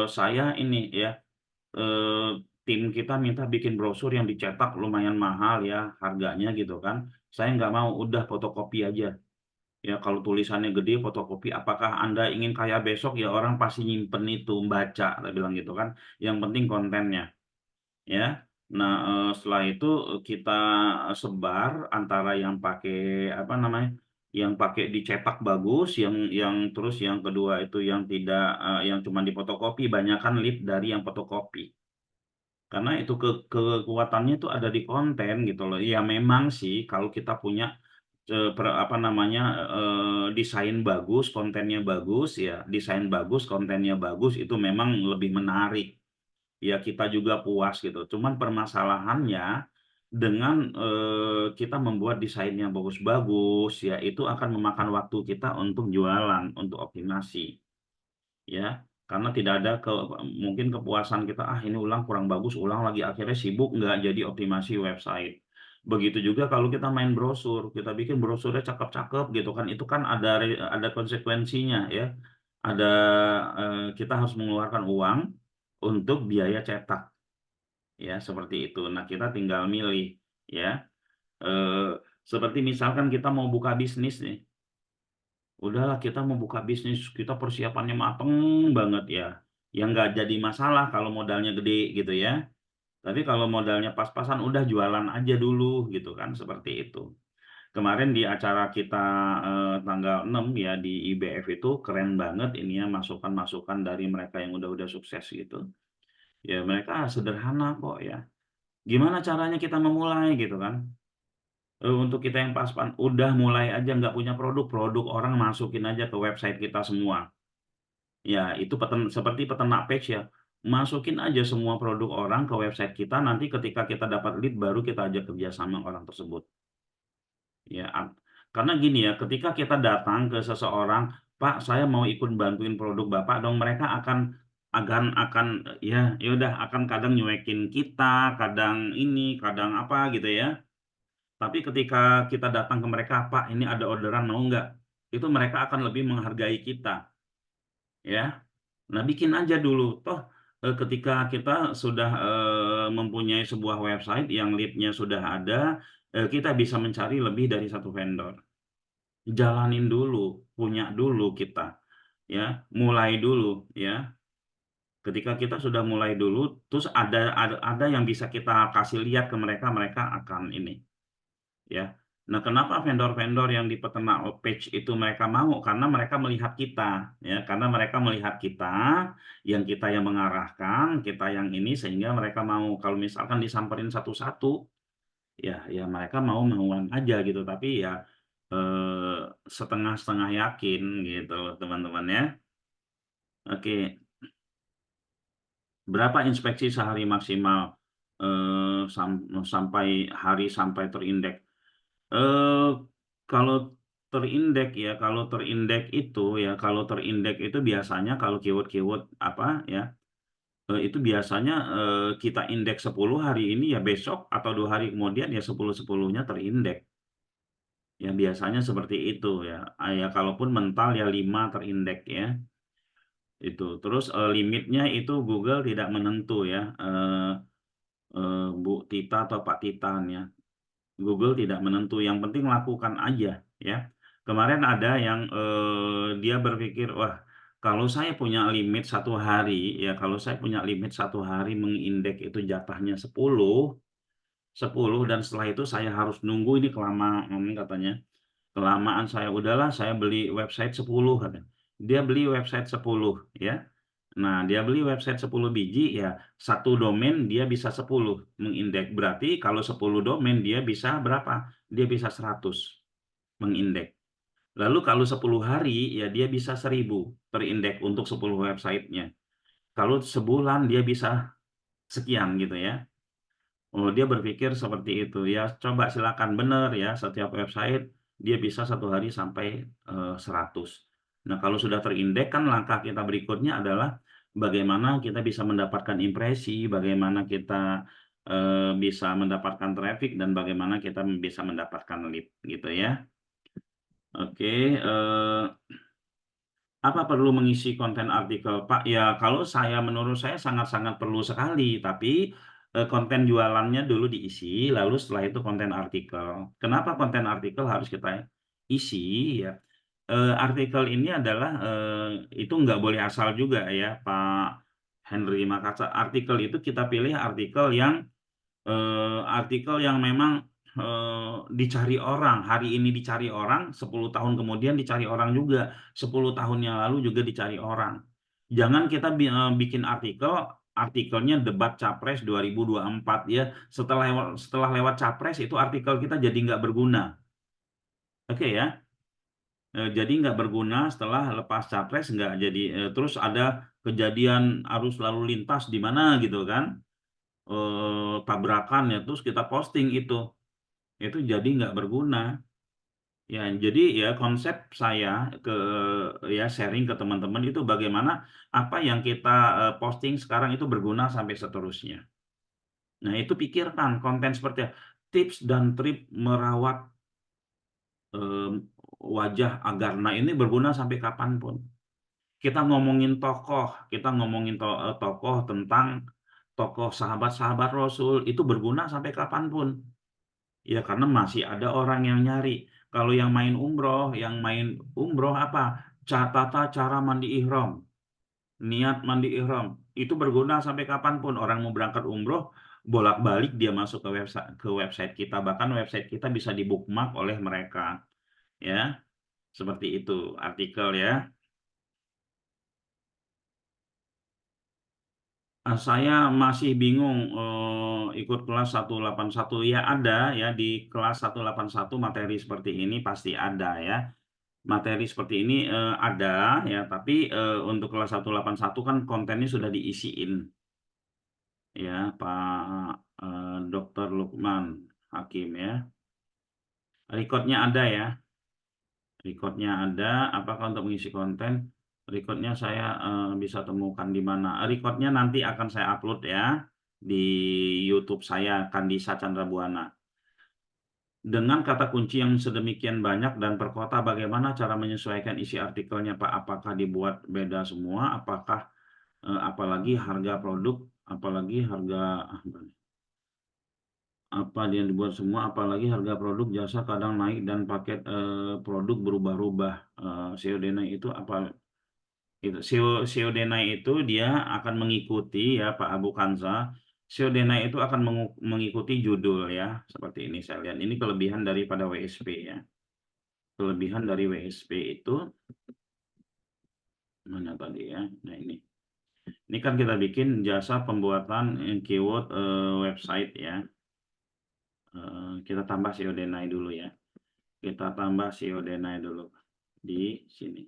saya ini ya, eh, tim kita minta bikin brosur yang dicetak lumayan mahal ya harganya gitu kan. Saya nggak mau, udah fotokopi aja. Ya, kalau tulisannya gede, fotokopi. Apakah Anda ingin kaya besok? Ya, orang pasti nyimpen itu, baca, saya bilang gitu kan. Yang penting kontennya, ya. Nah, setelah itu kita sebar antara yang pakai apa namanya, yang pakai dicetak bagus, yang terus yang kedua itu yang tidak, yang cuma difotokopi. Banyakan lead dari yang fotokopi. Karena itu kekuatannya itu ada di konten gitu loh. Ya memang sih kalau kita punya apa namanya, desain bagus, kontennya bagus ya, desain bagus, kontennya bagus itu memang lebih menarik. Ya kita juga puas gitu. Cuman permasalahannya dengan kita membuat desain yang bagus-bagus ya itu akan memakan waktu kita untuk jualan, untuk optimasi ya, karena tidak ada mungkin kepuasan kita, ini ulang kurang bagus, ulang lagi, akhirnya sibuk nggak jadi optimasi website. Begitu juga kalau kita main brosur, kita bikin brosurnya cakep-cakep gitu kan, itu kan ada konsekuensinya ya, ada kita harus mengeluarkan uang untuk biaya cetak ya, seperti itu. Nah kita tinggal milih ya, eh, seperti misalkan kita mau buka bisnis nih. Udahlah kita mau buka bisnis, kita persiapannya mateng banget ya. Yang nggak jadi masalah kalau modalnya gede gitu ya. Tapi kalau modalnya pas-pasan udah jualan aja dulu gitu kan, seperti itu. Kemarin di acara kita tanggal 6 ya di IBF itu keren banget ini ya, masukan-masukan dari mereka yang udah sukses gitu. Ya mereka sederhana kok ya. Gimana caranya kita memulai gitu kan? Untuk kita yang pas-pasan udah mulai aja nggak punya produk orang masukin aja ke website kita semua. Ya, itu seperti peternak page ya. Masukin aja semua produk orang ke website kita, nanti ketika kita dapat lead baru kita ajak kerja sama orang tersebut. Ya, karena gini ya, ketika kita datang ke seseorang, Pak, saya mau ikut bantuin produk Bapak dong, mereka akan ya ya udah akan kadang nyuekin kita, kadang ini, kadang apa gitu ya. Tapi ketika kita datang ke mereka, Pak, ini ada orderan mau nggak? Itu mereka akan lebih menghargai kita, ya. Nah, bikin aja dulu. Toh, ketika kita sudah mempunyai sebuah website yang lead-nya sudah ada, kita bisa mencari lebih dari satu vendor. Jalanin dulu, punya dulu kita, ya, mulai dulu, ya. Ketika kita sudah mulai dulu, terus ada yang bisa kita kasih lihat ke mereka, mereka akan ini, ya. Nah, kenapa vendor-vendor yang di peternak page itu mereka mau? Karena mereka melihat kita, ya. Karena mereka melihat kita, yang kita yang mengarahkan, kita yang ini, sehingga mereka mau. Kalau misalkan disamperin satu-satu, ya mereka mau-mauan aja gitu, tapi ya setengah-setengah yakin gitu loh teman-teman ya. Oke, berapa inspeksi sehari maksimal sampai hari sampai terindeks? Eh kalau terindeks itu biasanya kalau keyword-keyword apa ya, itu biasanya kita indeks 10 hari ini, ya besok atau 2 hari kemudian ya 10-10-nya terindeks. Ya biasanya seperti itu ya. Ya kalaupun mental ya 5 terindeks ya. Itu. Terus limitnya itu Google tidak menentu ya. Bu Tita atau Pak Titan ya. Google tidak menentu. Yang penting lakukan aja ya. Kemarin ada yang dia berpikir, wah, kalau saya punya limit 1 hari ya, kalau saya punya limit 1 hari mengindeks itu jatahnya 10 dan setelah itu saya harus nunggu, ini kelamaan katanya. Kelamaan, saya udahlah, saya beli website 10 katanya. Dia beli website 10 ya. Nah, dia beli website 10 biji ya, satu domain dia bisa 10 mengindeks. Berarti kalau 10 domain dia bisa berapa? Dia bisa 100 mengindeks. Lalu kalau 10 hari ya dia bisa 1000 terindeks untuk 10 websitenya. Kalau sebulan dia bisa sekian gitu ya. Oh, dia berpikir seperti itu ya. Coba silakan, benar ya, setiap website dia bisa 1 hari sampai 100. Nah, kalau sudah terindeks kan langkah kita berikutnya adalah bagaimana kita bisa mendapatkan impresi, bagaimana kita bisa mendapatkan traffic, dan bagaimana kita bisa mendapatkan lead gitu ya. Oke, apa perlu mengisi konten artikel, Pak? Ya, kalau menurut saya sangat-sangat perlu sekali, tapi konten jualannya dulu diisi, lalu setelah itu konten artikel. Kenapa konten artikel harus kita isi? Ya, artikel ini adalah itu nggak boleh asal juga ya, Pak Henry Makassar. Artikel itu kita pilih artikel yang memang dicari orang. Hari ini dicari orang, 10 tahun kemudian dicari orang juga, 10 tahun yang lalu juga dicari orang. Jangan kita bikin artikelnya debat Capres 2024 ya. Setelah lewat Capres itu artikel kita jadi nggak berguna. Oke ya. Jadi nggak berguna setelah lepas Capres, nggak jadi, terus ada kejadian arus lalu lintas di mana gitu kan, tabrakan ya, terus kita posting itu jadi nggak berguna ya. Jadi ya konsep saya ke ya sharing ke teman-teman itu bagaimana apa yang kita posting sekarang itu berguna sampai seterusnya. Nah, itu pikirkan konten seperti tips dan trik merawat em, wajah Agarna ini berguna sampai kapanpun. Kita ngomongin tokoh tentang tokoh sahabat-sahabat Rasul itu berguna sampai kapanpun. Ya, karena masih ada orang yang nyari. Kalau yang main umroh apa? Tata cara mandi ihram, niat mandi ihram. Itu berguna sampai kapanpun. Orang mau berangkat umroh, bolak-balik dia masuk ke website kita. Bahkan website kita bisa dibookmark oleh mereka. Ya, seperti itu artikel ya. Saya masih bingung ikut kelas 181. Ya ada ya, di kelas 181 materi seperti ini pasti ada ya. Materi seperti ini ada ya, tapi untuk kelas 181 kan kontennya sudah diisiin ya, Pak Dr. Lukman Hakim ya. Recordnya ada ya. Recordnya ada. Apakah untuk mengisi konten? Recordnya saya bisa temukan di mana? Recordnya nanti akan saya upload ya di YouTube saya, Kandisa Chandra Buana. Dengan kata kunci yang sedemikian banyak dan per kota, bagaimana cara menyesuaikan isi artikelnya, Pak? Apakah dibuat beda semua? Apalagi harga produk, apalagi harga apa dia dibuat semua, apalagi harga produk jasa kadang naik dan paket produk berubah-ubah. SEO Denai itu apa? Itu SEO Denai itu dia akan mengikuti ya, Pak Abu Kanza. SEO Denai itu akan mengikuti judul ya, seperti ini saya lihat. Ini kelebihan daripada WSP ya. Kelebihan dari WSP itu mana tadi ya? Nah, ini kan kita bikin jasa pembuatan keyword website ya. kita tambah SEO Denai dulu ya. Kita tambah SEO Denai dulu di sini.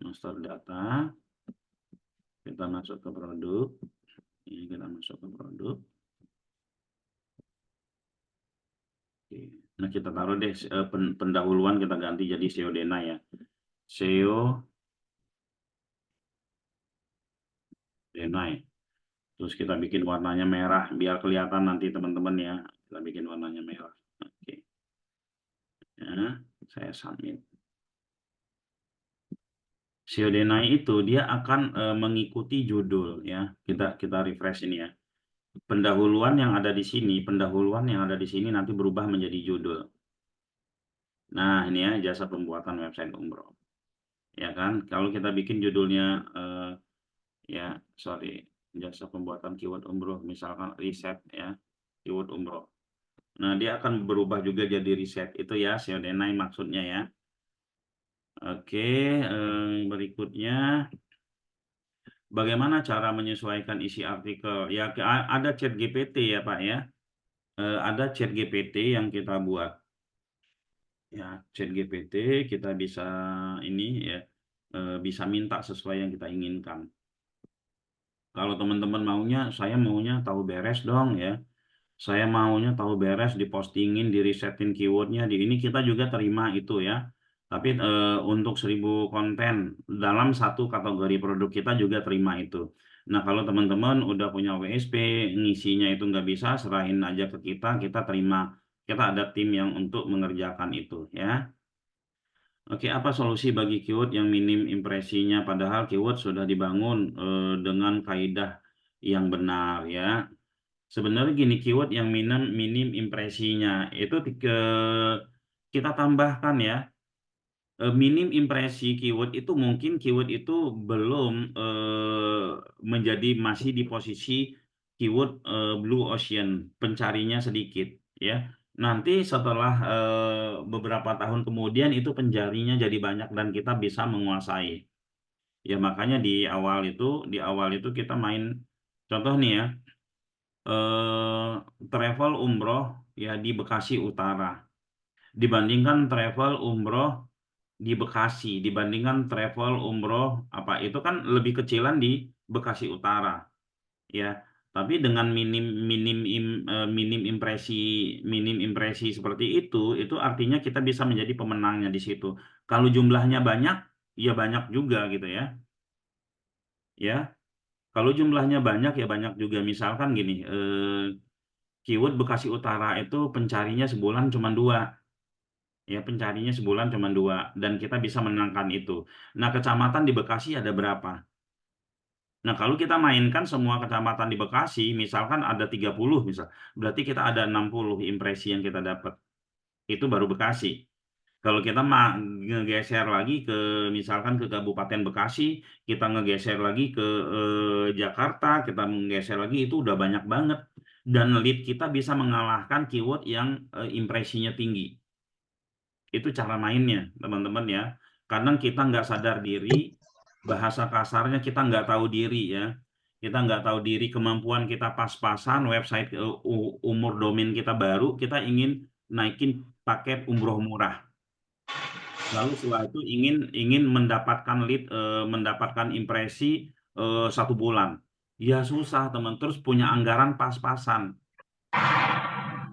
Master data. Kita masuk ke produk. Ini kita masuk ke produk. Oke. Nah, kita taruh deh pendahuluan kita ganti jadi SEO Denai ya. SEO Denai. Terus kita bikin warnanya merah biar kelihatan nanti teman-teman ya. Kita bikin warnanya merah. Oke. Ya, saya submit. SEO Denai itu dia akan mengikuti judul ya. Kita refresh ini ya. Pendahuluan yang ada di sini nanti berubah menjadi judul. Nah, ini ya jasa pembuatan website umroh. Ya kan? Kalau kita bikin judulnya jasa pembuatan keyword umroh, misalkan riset ya, keyword umroh. Nah, dia akan berubah juga jadi riset. Itu ya SEO Denai maksudnya ya. Oke, berikutnya bagaimana cara menyesuaikan isi artikel? Ya, ada chat GPT ya Pak ya. Ada chat GPT yang kita buat. Ya, chat GPT kita bisa ini ya, bisa minta sesuai yang kita inginkan. Kalau teman-teman maunya, saya maunya tahu beres dong ya. Saya maunya tahu beres, dipostingin, dirisetin keywordnya. Di ini kita juga terima itu ya. Tapi untuk 1000 konten dalam satu kategori produk kita juga terima itu. Nah, kalau teman-teman udah punya WSP, ngisinya itu nggak bisa, serahin aja ke kita terima. Kita ada tim yang untuk mengerjakan itu ya. Oke, apa solusi bagi keyword yang minim impresinya padahal keyword sudah dibangun dengan kaidah yang benar ya. Sebenarnya gini, keyword yang minim impresinya itu kita tambahkan ya. Minim impresi keyword itu mungkin keyword itu belum masih di posisi keyword blue ocean, pencarinya sedikit ya. Nanti setelah beberapa tahun kemudian itu pencarinya jadi banyak dan kita bisa menguasai. Ya makanya di awal itu kita main contoh nih ya, eh, travel umroh ya di Bekasi Utara dibandingkan travel umroh di Bekasi dibandingkan travel umroh apa itu kan lebih kecilan di Bekasi Utara ya, tapi dengan minim impresi seperti itu artinya kita bisa menjadi pemenangnya di situ. Kalau jumlahnya banyak ya banyak juga gitu ya kalau jumlahnya banyak ya banyak juga. Misalkan gini, keyword Bekasi Utara itu pencarinya sebulan cuma 2 ya, pencarinya sebulan cuma 2 dan kita bisa menangkan itu. Nah, kecamatan di Bekasi ada berapa? Nah, kalau kita mainkan semua kecamatan di Bekasi, misalkan ada 30 misal, berarti kita ada 60 impresi yang kita dapat. Itu baru Bekasi. Kalau kita ngegeser lagi ke misalkan ke Kabupaten Bekasi, kita ngegeser lagi ke Jakarta, kita menggeser lagi itu udah banyak banget. Dan lead kita bisa mengalahkan keyword yang impresinya tinggi. Itu cara mainnya, teman-teman ya. Kadang kita nggak sadar diri, bahasa kasarnya kita nggak tahu diri ya. Kita nggak tahu diri, kemampuan kita pas-pasan, website umur domain kita baru, kita ingin naikin paket umroh murah. Lalu setelah itu ingin mendapatkan lead, mendapatkan impresi 1 bulan. Ya susah teman, terus punya anggaran pas-pasan.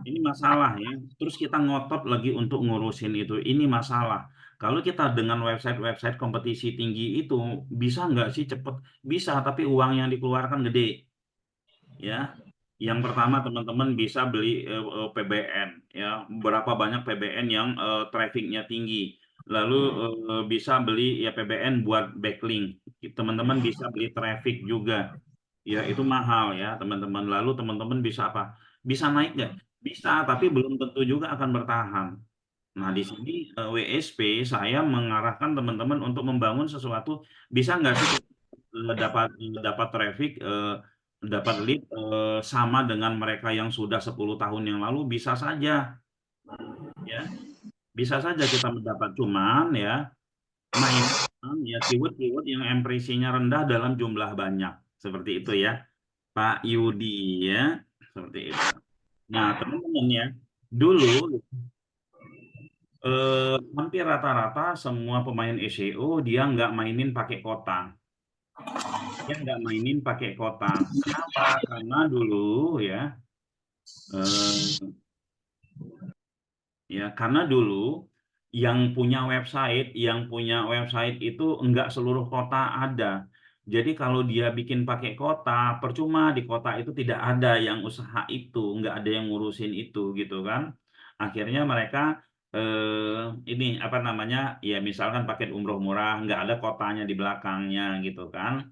Ini masalah ya. Terus kita ngotot lagi untuk ngurusin itu. Ini masalah. Kalau kita dengan website-website kompetisi tinggi itu bisa nggak sih cepet? Bisa, tapi uang yang dikeluarkan gede. Ya, yang pertama teman-teman bisa beli PBN. Ya, berapa banyak PBN yang trafficnya tinggi. Lalu bisa beli ya PBN buat backlink. Teman-teman bisa beli traffic juga. Ya, itu mahal ya, teman-teman. Lalu teman-teman bisa apa? Bisa naik nggak? Bisa, tapi belum tentu juga akan bertahan. Nah, di sini WSP saya mengarahkan teman-teman untuk membangun sesuatu. Bisa nggak sih kita, dapat dapat traffic, dapat lead sama dengan mereka yang sudah 10 tahun yang lalu? Bisa saja, ya. Bisa saja kita mendapat cuman ya mainkan ya keyword-keyword yang impresinya rendah dalam jumlah banyak. Seperti itu ya. Pak Yudi ya, seperti itu. Nah, teman-teman teman-teman ya, dulu hampir rata-rata semua pemain SEO dia nggak mainin pakai kota. Dia nggak mainin pakai kota. Kenapa? Karena dulu ya, eh, karena dulu yang punya website itu enggak seluruh kota ada. Jadi kalau dia bikin pakai kota, percuma di kota itu tidak ada yang usaha itu, enggak ada yang ngurusin itu gitu kan. Akhirnya mereka ini apa namanya? Ya misalkan paket umroh murah, enggak ada kotanya di belakangnya gitu kan.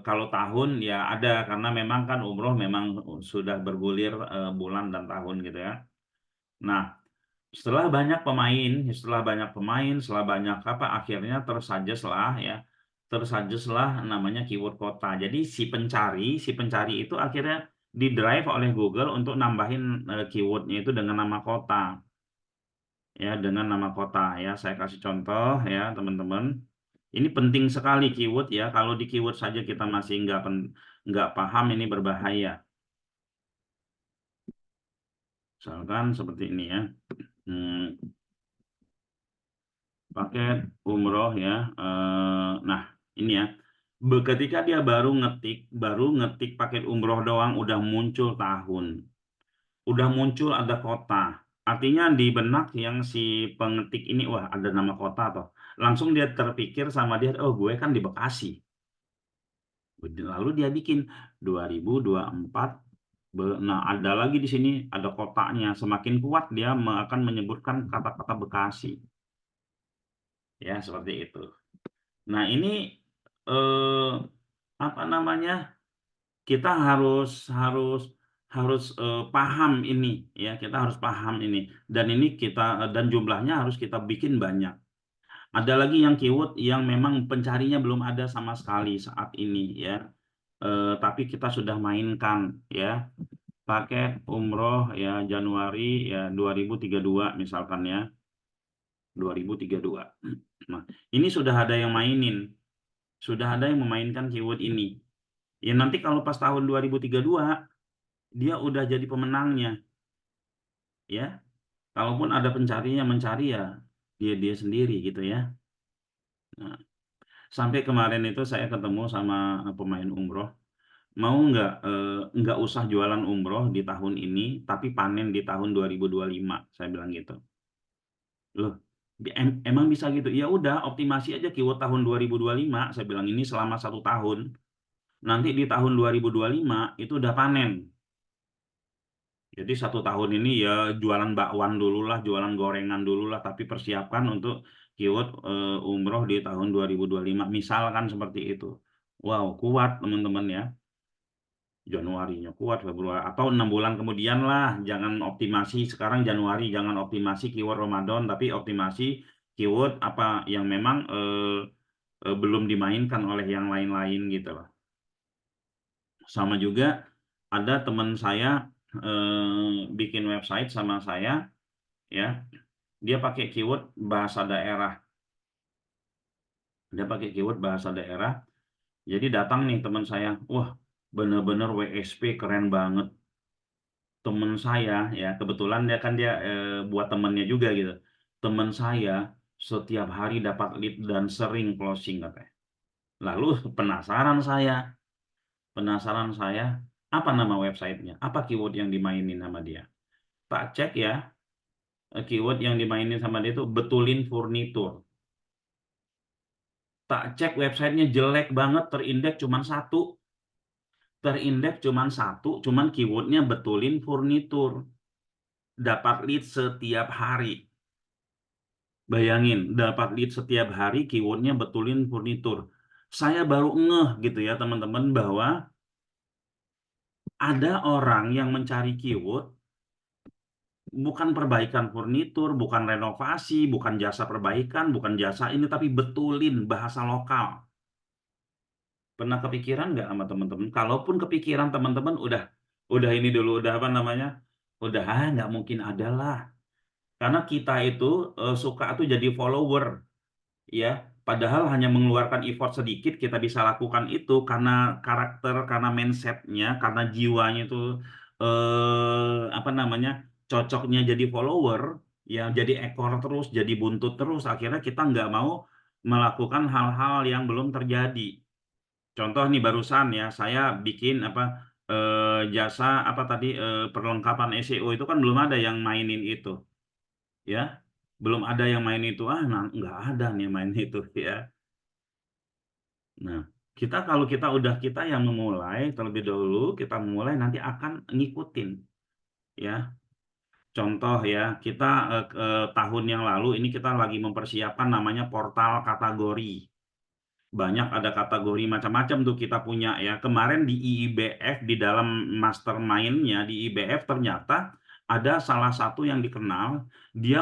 Kalau tahun ya ada karena memang kan umroh memang sudah bergulir bulan dan tahun gitu ya. Nah, setelah banyak apa akhirnya tersuggest lah namanya keyword kota. Jadi si pencari itu akhirnya di drive oleh Google untuk nambahin keywordnya itu dengan nama kota, ya dengan nama kota ya. Saya kasih contoh ya teman-teman. Ini penting sekali keyword ya. Kalau di keyword saja kita masih nggak paham ini berbahaya. Misalkan seperti ini ya. Hmm, paket umroh ya. Nah, ini ya. Ketika dia baru ngetik paket umroh doang udah muncul tahun, udah muncul ada kota. Artinya di benak yang si pengetik ini, wah ada nama kota toh. Langsung dia terpikir sama dia, oh gue kan di Bekasi. Lalu dia bikin 2024. Nah, ada lagi di sini ada kotanya. Semakin kuat dia akan menyebutkan kata-kata Bekasi. Ya, seperti itu. Nah, ini eh, apa namanya? Kita harus harus harus paham ini ya, kita harus paham ini dan jumlahnya harus kita bikin banyak. Ada lagi yang keyword yang memang pencarinya belum ada sama sekali saat ini ya. Tapi kita sudah mainkan ya. Paket umroh ya Januari ya 2032 misalkan ya. 2032. Nah, ini sudah ada yang mainin. Sudah ada yang memainkan keyword ini. Ya nanti kalau pas tahun 2032 dia udah jadi pemenangnya ya. Kalaupun ada pencarinya mencari ya dia dia sendiri gitu ya. Nah, sampai kemarin itu saya ketemu sama pemain umroh, mau nggak usah jualan umroh di tahun ini tapi panen di tahun 2025, saya bilang gitu. Loh, emang bisa gitu? Ya udah optimasi aja keyword tahun 2025, saya bilang ini selama 1 tahun. Nanti di tahun 2025 itu udah panen. Jadi 1 tahun ini ya jualan bakwan dulu lah, jualan gorengan dulu lah, tapi persiapkan untuk keyword umroh di tahun 2025. Misalkan seperti itu. Wow, kuat teman-teman ya. Januarinya kuat, Februari atau 6 bulan kemudian lah. Jangan optimasi sekarang Januari, jangan optimasi keyword Ramadan, tapi optimasi keyword apa yang memang belum dimainkan oleh yang lain-lain gitu loh. Sama juga ada teman saya bikin website sama saya ya, dia pakai keyword bahasa daerah. Dia pakai keyword bahasa daerah. Jadi datang nih teman saya, wah bener-bener WSP keren banget. Teman saya ya, kebetulan dia buat temennya juga gitu. Teman saya setiap hari dapat lead dan sering closing katanya. Lalu penasaran saya, apa nama websitenya? Apa keyword yang dimainin sama dia? Tak cek ya, keyword yang dimainin sama dia itu betulin furnitur. Tak cek websitenya jelek banget, terindeks cuman satu, cuman keywordnya betulin furnitur. Dapat lead setiap hari. Bayangin, dapat lead setiap hari, keywordnya betulin furnitur. Saya baru ngeh gitu ya teman-teman bahwa ada orang yang mencari keyword bukan perbaikan furnitur, bukan renovasi, bukan jasa perbaikan, bukan jasa ini, tapi betulin bahasa lokal. Pernah kepikiran nggak sama teman-teman? Kalaupun kepikiran teman-teman udah ini dulu, udah apa namanya? Udah nggak mungkin ada lah. Karena kita itu suka tuh jadi follower, ya. Padahal hanya mengeluarkan effort sedikit kita bisa lakukan itu karena karakter, karena mindsetnya, karena jiwanya itu apa namanya, cocoknya jadi follower, ya jadi ekor terus, jadi buntut terus, akhirnya kita nggak mau melakukan hal-hal yang belum terjadi. Contoh nih barusan ya, saya bikin apa, jasa apa tadi, perlengkapan SEO itu kan belum ada yang mainin itu, ya, belum ada yang main itu, nah, nggak ada nih yang main itu, ya. Nah, kalau kita yang memulai terlebih dahulu, kita memulai nanti akan ngikutin, ya. Contoh ya, kita tahun yang lalu ini kita lagi mempersiapkan namanya portal kategori. Banyak ada kategori macam-macam tuh kita punya ya. Kemarin di IIBF di dalam mastermind-nya di IIBF ternyata ada salah satu yang dikenal, dia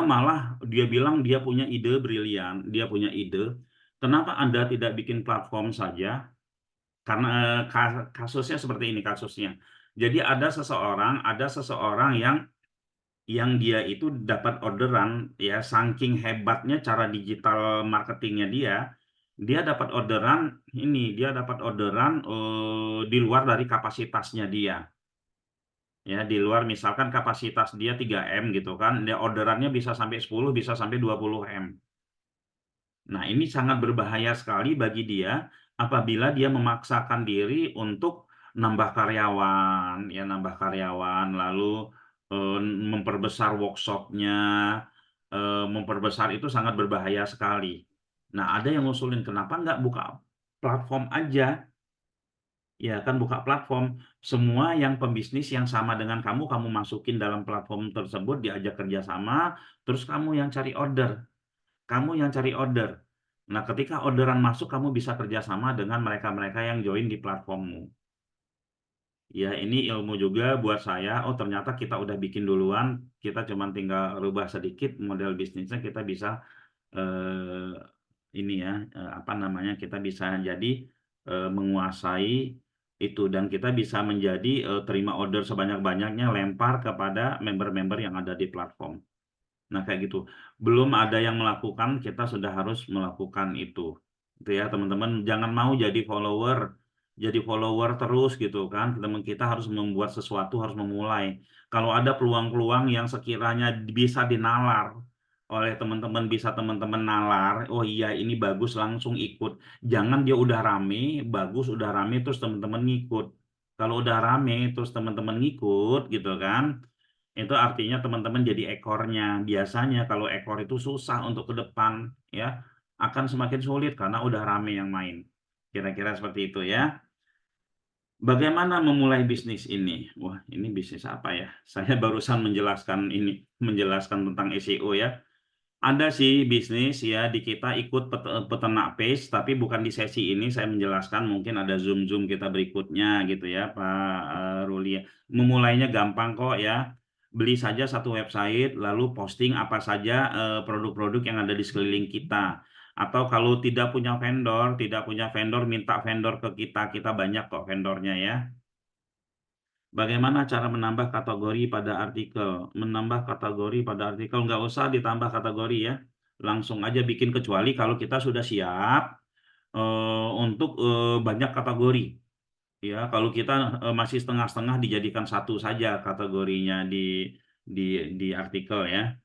bilang dia punya ide brilian, dia punya ide. Kenapa Anda tidak bikin platform saja? Karena kasusnya seperti ini kasusnya. Jadi ada seseorang yang dia itu dapat orderan, ya, saking hebatnya cara digital marketingnya dia dapat orderan, dia dapat orderan di luar dari kapasitasnya dia, ya, di luar, misalkan kapasitas dia 3M gitu kan, dia orderannya bisa sampai 10, bisa sampai 20M. Nah, ini sangat berbahaya sekali bagi dia apabila dia memaksakan diri untuk nambah karyawan, ya, nambah karyawan, lalu eh, memperbesar workshopnya, memperbesar, itu sangat berbahaya sekali. Nah, ada yang ngusulin kenapa nggak buka platform aja, ya kan, buka platform, semua yang pembisnis yang sama dengan kamu masukin dalam platform tersebut, diajak kerjasama, terus kamu yang cari order. Nah, ketika orderan masuk, kamu bisa kerjasama dengan mereka-mereka yang join di platformmu. Ya, ini ilmu juga buat saya. Oh, ternyata kita udah bikin duluan. Kita cuma tinggal rubah sedikit model bisnisnya. Kita bisa ini ya, apa namanya? Kita bisa jadi menguasai itu, dan kita bisa menjadi terima order sebanyak-banyaknya, lempar kepada member-member yang ada di platform. Nah, kayak gitu. Belum ada yang melakukan, kita sudah harus melakukan itu. Itu ya, teman-teman. Jangan mau jadi follower. Jadi follower terus gitu kan. Teman kita harus membuat sesuatu, harus memulai. Kalau ada peluang-peluang yang sekiranya bisa dinalar oleh teman-teman, bisa teman-teman nalar, oh iya ini bagus, langsung ikut. Jangan dia udah rame, bagus, udah rame, terus teman-teman ngikut. Kalau udah rame, terus teman-teman ngikut gitu kan, itu artinya teman-teman jadi ekornya. Biasanya kalau ekor itu susah untuk ke depan, ya, akan semakin sulit karena udah rame yang main. Kira-kira seperti itu ya. Bagaimana memulai bisnis ini? Wah, ini bisnis apa ya? Saya barusan menjelaskan tentang SEO ya. Ada sih bisnis ya di kita ikut peternak paste, tapi bukan di sesi ini saya menjelaskan, mungkin ada Zoom kita berikutnya gitu ya Pak Ruli. Memulainya gampang kok ya. Beli saja satu website, lalu posting apa saja produk-produk yang ada di sekeliling kita. Atau kalau tidak punya vendor, minta vendor ke kita. Kita banyak kok vendornya ya. Bagaimana cara menambah kategori pada artikel? Menambah kategori pada artikel nggak usah ditambah kategori ya. Langsung aja bikin, kecuali kalau kita sudah siap untuk banyak kategori. Ya, kalau kita masih setengah-setengah, dijadikan satu saja kategorinya di di artikel ya.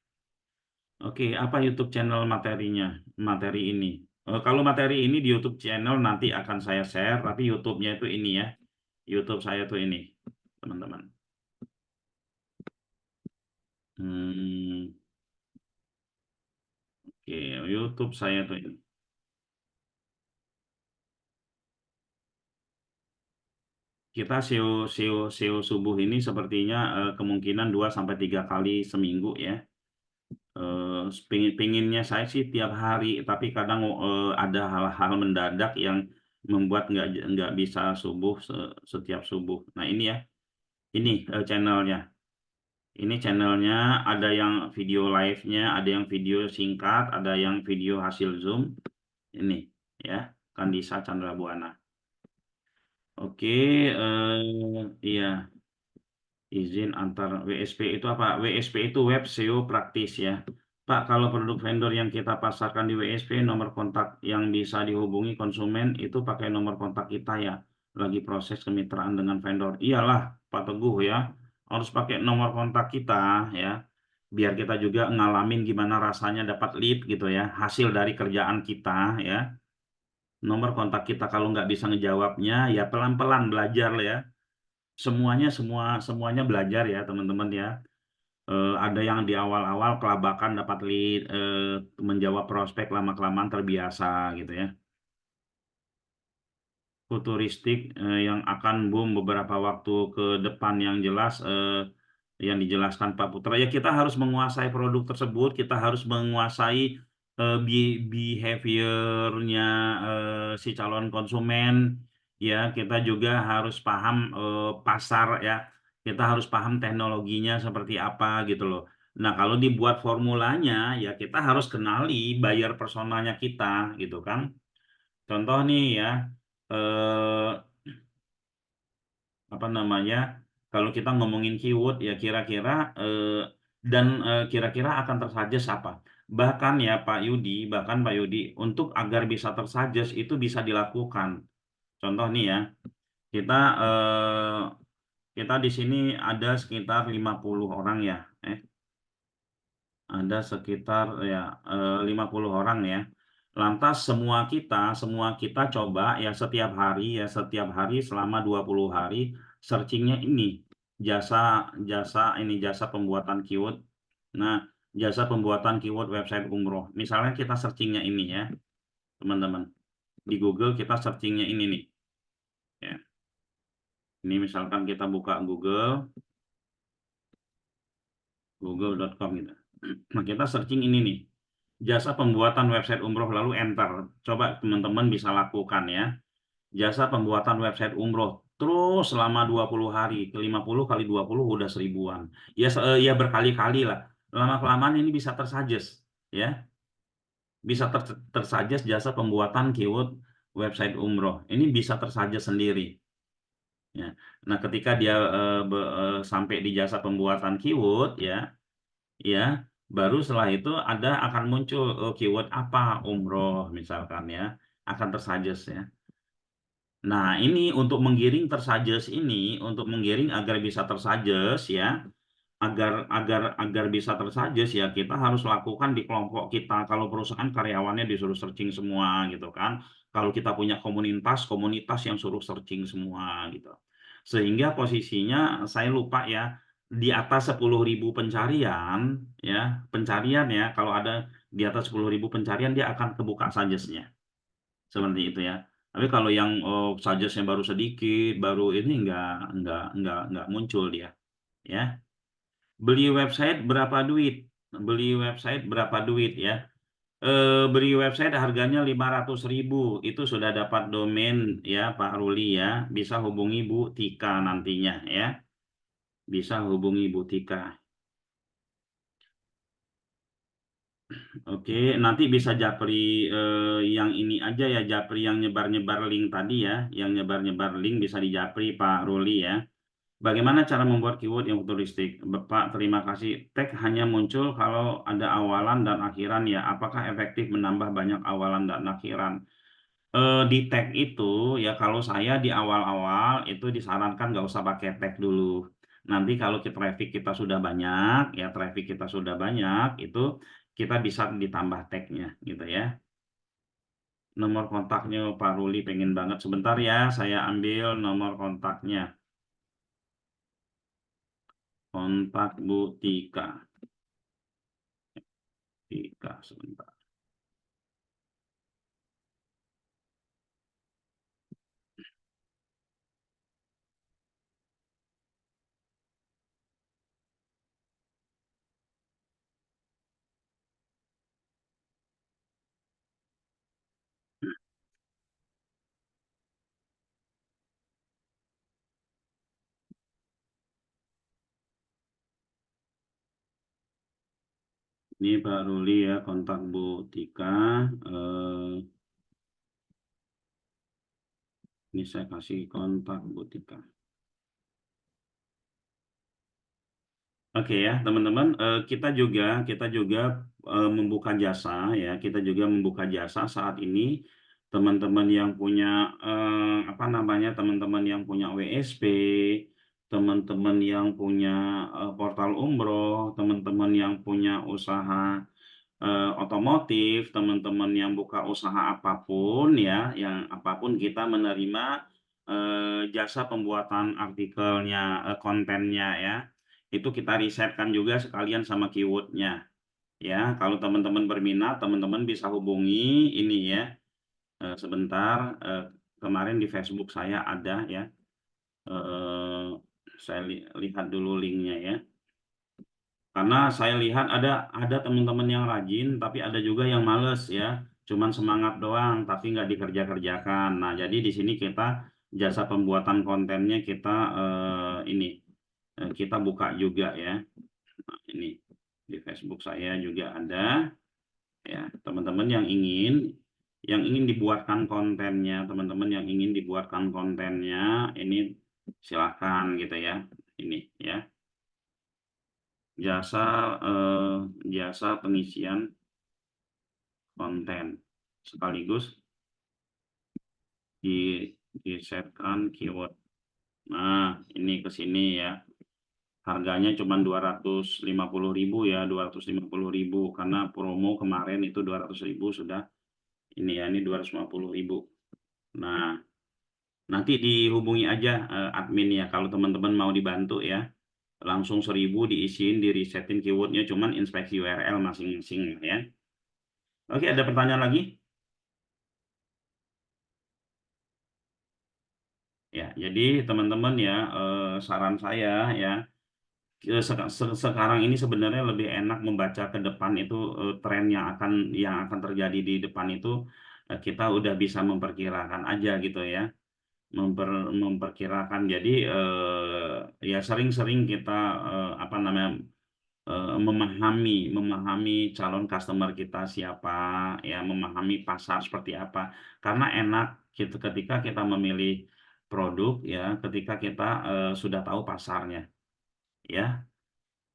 Oke, apa YouTube channel materinya? Materi ini. Kalau materi ini di YouTube channel nanti akan saya share, tapi YouTube-nya itu ini ya. YouTube saya tuh ini, teman-teman. Hmm, oke, YouTube saya tuh ini. Kita SEO subuh ini sepertinya kemungkinan 2 sampai 3 kali seminggu ya. Pinginnya saya sih tiap hari, tapi kadang ada hal-hal mendadak yang membuat nggak bisa setiap subuh. Nah, ini ya, ini channelnya. Ini channelnya ada yang video live-nya, ada yang video singkat, ada yang video hasil Zoom. Ini ya, Kandisa Chandra Buana. Oke, iya, izin antar WSP itu apa? WSP itu Web SEO Praktis ya. Pak, kalau produk vendor yang kita pasarkan di WSP, nomor kontak yang bisa dihubungi konsumen itu pakai nomor kontak kita ya. Lagi proses kemitraan dengan vendor. Iyalah, Pak Teguh ya. harus pakai nomor kontak kita ya, biar kita juga ngalamin gimana rasanya dapat lead gitu ya, hasil dari kerjaan kita ya. Nomor kontak kita kalau nggak bisa ngejawabnya ya pelan-pelan belajar lah ya. Semuanya belajar ya teman-teman ya. Ada yang di awal-awal kelabakan dapat lead, menjawab prospek lama-kelamaan terbiasa gitu ya. Futuristik yang akan boom beberapa waktu ke depan yang jelas, yang dijelaskan Pak Putra ya, kita harus menguasai produk tersebut, kita harus menguasai behaviornya si calon konsumen ya, kita juga harus paham pasar ya, kita harus paham teknologinya seperti apa gitu loh. Nah, kalau dibuat formulanya ya kita harus kenali buyer personanya kita gitu kan. Contoh nih ya, eh, apa namanya, kalau kita ngomongin keyword ya kira-kira kira-kira akan tersuggest apa. Bahkan ya Pak Yudi, untuk agar bisa tersuggest itu bisa dilakukan. Contoh nih ya, kita eh, kita di sini ada sekitar 50 orang ya. Ada sekitar ya 50 orang ya. Lantas semua kita coba ya setiap hari selama 20 hari searchingnya ini jasa jasa pembuatan keyword. Nah, jasa pembuatan keyword website umroh. Misalnya kita searchingnya ini ya, teman-teman. Di Google kita searchingnya ini nih. Ya. Ini misalkan kita buka google.com gitu. Nah, kita searching ini nih. Jasa pembuatan website umroh lalu enter. Coba teman-teman bisa lakukan ya. Jasa pembuatan website umroh terus selama 20 hari. Ke 50 kali 20 udah 1000-an. Ya ya berkali-kali lah. Lama-kelamaan ini bisa tersuggest ya. Bisa tersuggest jasa pembuatan keyword website umroh. Ini bisa tersuggest sendiri ya. Nah, ketika dia sampai di jasa pembuatan keyword ya, ya baru setelah itu akan muncul keyword apa umroh misalkan ya, akan tersuggest ya. Nah, ini untuk menggiring agar bisa tersuggest ya, agar bisa tersuggest ya, kita harus lakukan di kelompok kita. Kalau perusahaan karyawannya disuruh searching semua gitu kan, kalau kita punya komunitas yang suruh searching semua gitu, sehingga posisinya saya lupa ya, di atas 10.000 pencarian ya, kalau ada di atas 10.000 pencarian dia akan kebuka suggest-nya seperti itu ya. Tapi kalau yang suggest-nya baru sedikit, baru ini nggak muncul dia ya. Beli website berapa duit? Beli website berapa duit ya? Beli website harganya 500.000. Itu sudah dapat domain ya Pak Ruli ya. Bisa hubungi Bu Tika nantinya ya. Bisa hubungi Bu Tika. Oke, nanti bisa japri yang ini aja ya. Japri yang nyebar-nyebar link tadi ya. Yang nyebar-nyebar link bisa dijapri Pak Ruli ya. Bagaimana cara membuat keyword yang futuristik? Bapak, terima kasih. Tag hanya muncul kalau ada awalan dan akhiran ya. Apakah efektif menambah banyak awalan dan akhiran? Di tag itu ya, kalau saya di awal-awal itu disarankan nggak usah pakai tag dulu. Nanti kalau traffic kita sudah banyak, itu kita bisa ditambah tagnya gitu ya. Nomor kontaknya Pak Ruli pengen banget. Sebentar ya, saya ambil nomor kontaknya. Kontak Bu Tika. Sebentar. Ini Pak Ruli ya, kontak Bu Tika. Eh, ini saya kasih kontak Bu Tika. Oke ya, teman-teman, kita juga membuka jasa ya, kita juga membuka jasa saat ini. Teman-teman yang punya apa namanya, teman-teman yang punya WSP, teman-teman yang punya portal umroh, teman-teman yang punya usaha otomotif, teman-teman yang buka usaha apapun ya, yang apapun kita menerima jasa pembuatan artikelnya, kontennya ya. Itu kita risetkan juga sekalian sama keywordnya. Ya, kalau teman-teman berminat, teman-teman bisa hubungi ini ya. Sebentar, kemarin di Facebook saya ada ya. Eh, saya lihat dulu linknya ya. Karena saya lihat ada teman-teman yang rajin, tapi ada juga yang males ya, cuman semangat doang, tapi nggak dikerja-kerjakan. Nah, jadi di sini kita jasa pembuatan kontennya kita ini kita buka juga ya. Nah, ini di Facebook saya juga ada ya, teman-teman yang ingin dibuatkan kontennya, teman-teman yang ingin dibuatkan kontennya, ini silakan gitu ya. Ini ya. Jasa jasa pengisian konten sekaligus di disetkan keyword. Nah, ini ke sini ya. Harganya cuma 250.000 ya, 250.000 karena promo kemarin itu 200.000 sudah ini ya, ini 250.000. Nah, nanti dihubungi aja admin ya kalau teman-teman mau dibantu ya. Langsung 1.000 diisiin, diresetin keywordnya, cuman inspeksi URL masing-masing ya. Oke, ada pertanyaan lagi? Ya, jadi teman-teman ya, saran saya ya, sekarang ini sebenarnya lebih enak membaca ke depan itu tren yang akan terjadi di depan itu kita udah bisa memperkirakan aja gitu ya, memperkirakan. Jadi ya sering-sering kita apa namanya memahami memahami calon customer kita siapa ya, memahami pasar seperti apa. Karena enak gitu ketika kita memilih produk ya, ketika kita sudah tahu pasarnya ya.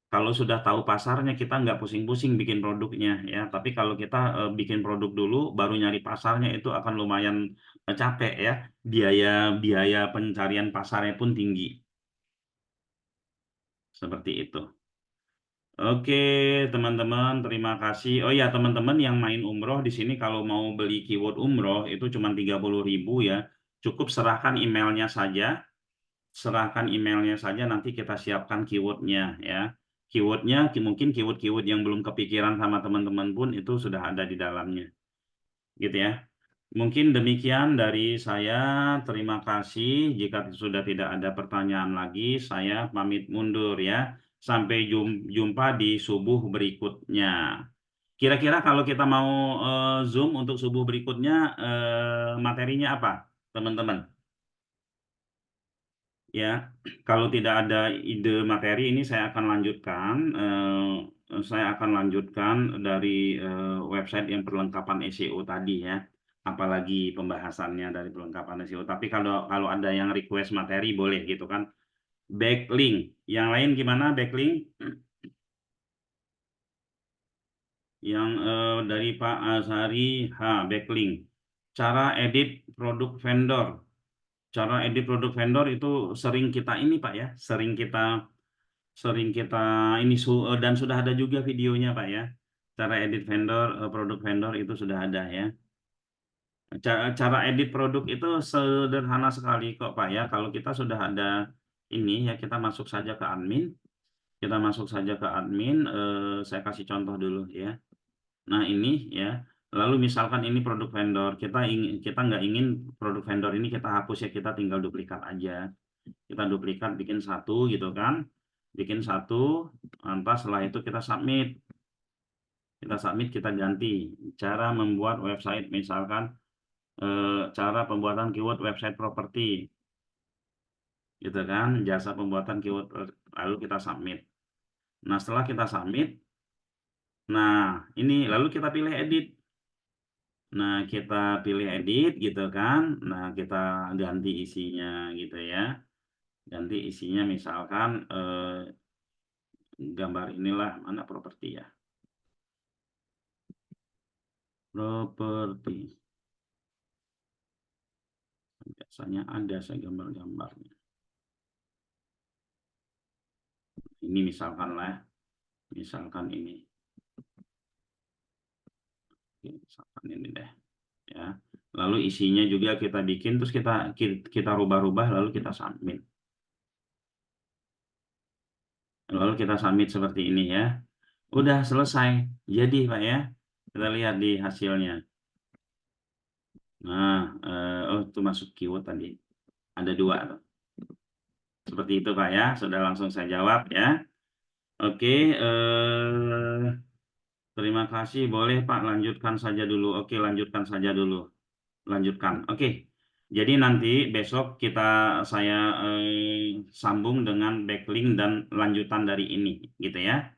Kalau sudah tahu pasarnya kita nggak pusing-pusing bikin produknya ya. Tapi kalau kita bikin produk dulu baru nyari pasarnya itu akan lumayan capek ya. Biaya biaya pencarian pasarnya pun tinggi. Seperti itu. Oke, teman-teman, terima kasih. Oh ya, teman-teman yang main umroh di sini kalau mau beli keyword umroh itu cuma 30.000 ya. Cukup serahkan emailnya saja, nanti kita siapkan keywordnya ya. Keywordnya mungkin keyword-keyword yang belum kepikiran sama teman-teman pun itu sudah ada di dalamnya, gitu ya. Mungkin demikian dari saya. Terima kasih. Jika sudah tidak ada pertanyaan lagi, saya pamit mundur ya. Sampai jumpa di subuh berikutnya. Kira-kira kalau kita mau Zoom untuk subuh berikutnya, materinya apa, teman-teman? Ya, kalau tidak ada ide materi ini saya akan lanjutkan dari website yang perlengkapan SEO tadi ya. Apalagi pembahasannya dari perlengkapan SEO. Tapi kalau kalau ada yang request materi boleh gitu kan. Backlink. Yang lain gimana backlink? Yang dari Pak Azhari, backlink. Cara edit produk vendor. Cara edit produk vendor itu sering kita ini Pak ya, sering kita ini dan sudah ada juga videonya Pak ya. Cara edit vendor, produk vendor itu sudah ada ya. Cara edit produk itu sederhana sekali kok Pak ya. Kalau kita sudah ada ini ya, kita masuk saja ke admin. Kita masuk saja ke admin. Saya kasih contoh dulu ya. Nah ini ya. Lalu misalkan ini produk vendor, kita nggak ingin produk vendor ini kita hapus ya, kita tinggal duplikat aja. Kita duplikat, bikin satu gitu kan, bikin satu, lantas setelah itu kita submit, kita ganti cara membuat website, misalkan cara pembuatan keyword website properti gitu kan, jasa pembuatan keyword, lalu kita submit. Nah setelah kita submit, nah ini lalu kita pilih edit. Nah kita pilih edit gitu kan, nah kita ganti isinya gitu ya, ganti isinya misalkan gambar inilah, mana properti ya, properti biasanya ada saya gambar-gambarnya. Ini misalkan lah, misalkan ini. Oke, misalkan ini deh. Ya. Lalu isinya juga kita bikin, terus kita rubah-rubah, lalu kita submit. Lalu kita submit seperti ini ya. Udah selesai. Jadi Pak ya, kita lihat di hasilnya. Nah, oh itu masuk keyword tadi. Ada 2 tuh. Seperti itu Pak ya, sudah langsung saya jawab ya. Oke, terima kasih. Boleh Pak, lanjutkan saja dulu. Oke, lanjutkan saja dulu. Lanjutkan. Oke. Jadi nanti besok saya sambung dengan backlink dan lanjutan dari ini, gitu ya.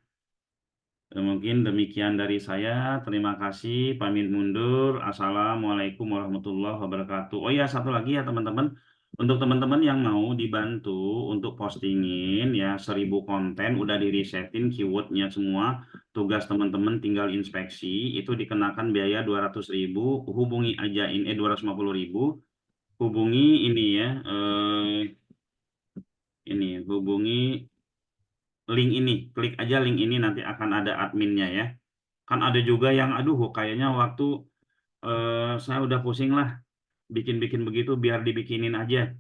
Mungkin demikian dari saya. Terima kasih. Pamit mundur. Assalamualaikum warahmatullahi wabarakatuh. Oh ya, satu lagi ya teman-teman. Untuk teman-teman yang mau dibantu untuk postingin ya 1000 konten udah di-resetin keywordnya semua. Tugas teman-teman tinggal inspeksi. Itu dikenakan biaya 200.000. Hubungi aja ini 250.000. Hubungi ini ya. Ini hubungi link ini. Klik aja link ini nanti akan ada adminnya ya. Kan ada juga yang aduh kayaknya waktu saya udah pusing lah bikin-bikin begitu biar dibikinin aja.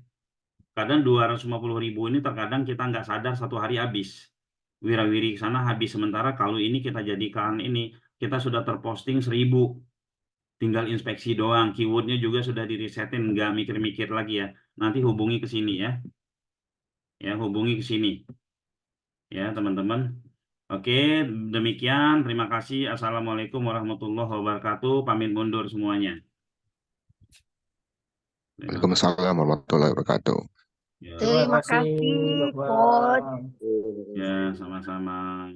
Kadang 250.000 ini terkadang kita nggak sadar satu hari habis. Wirawiri ke sana habis. Sementara kalau ini kita jadikan ini, kita sudah terposting 1000. Tinggal inspeksi doang. Keywordnya juga sudah dirisetin, nggak mikir-mikir lagi ya. Nanti hubungi ke sini ya. Ya, hubungi ke sini. Ya, teman-teman. Oke, demikian. Terima kasih. Assalamualaikum warahmatullahi wabarakatuh. Pamit mundur semuanya. Terima kasih. Waalaikumsalam warahmatullahi wabarakatuh. Ya, Terima Terima kasih, kasih, Coach. Bapak. ya, sama-sama.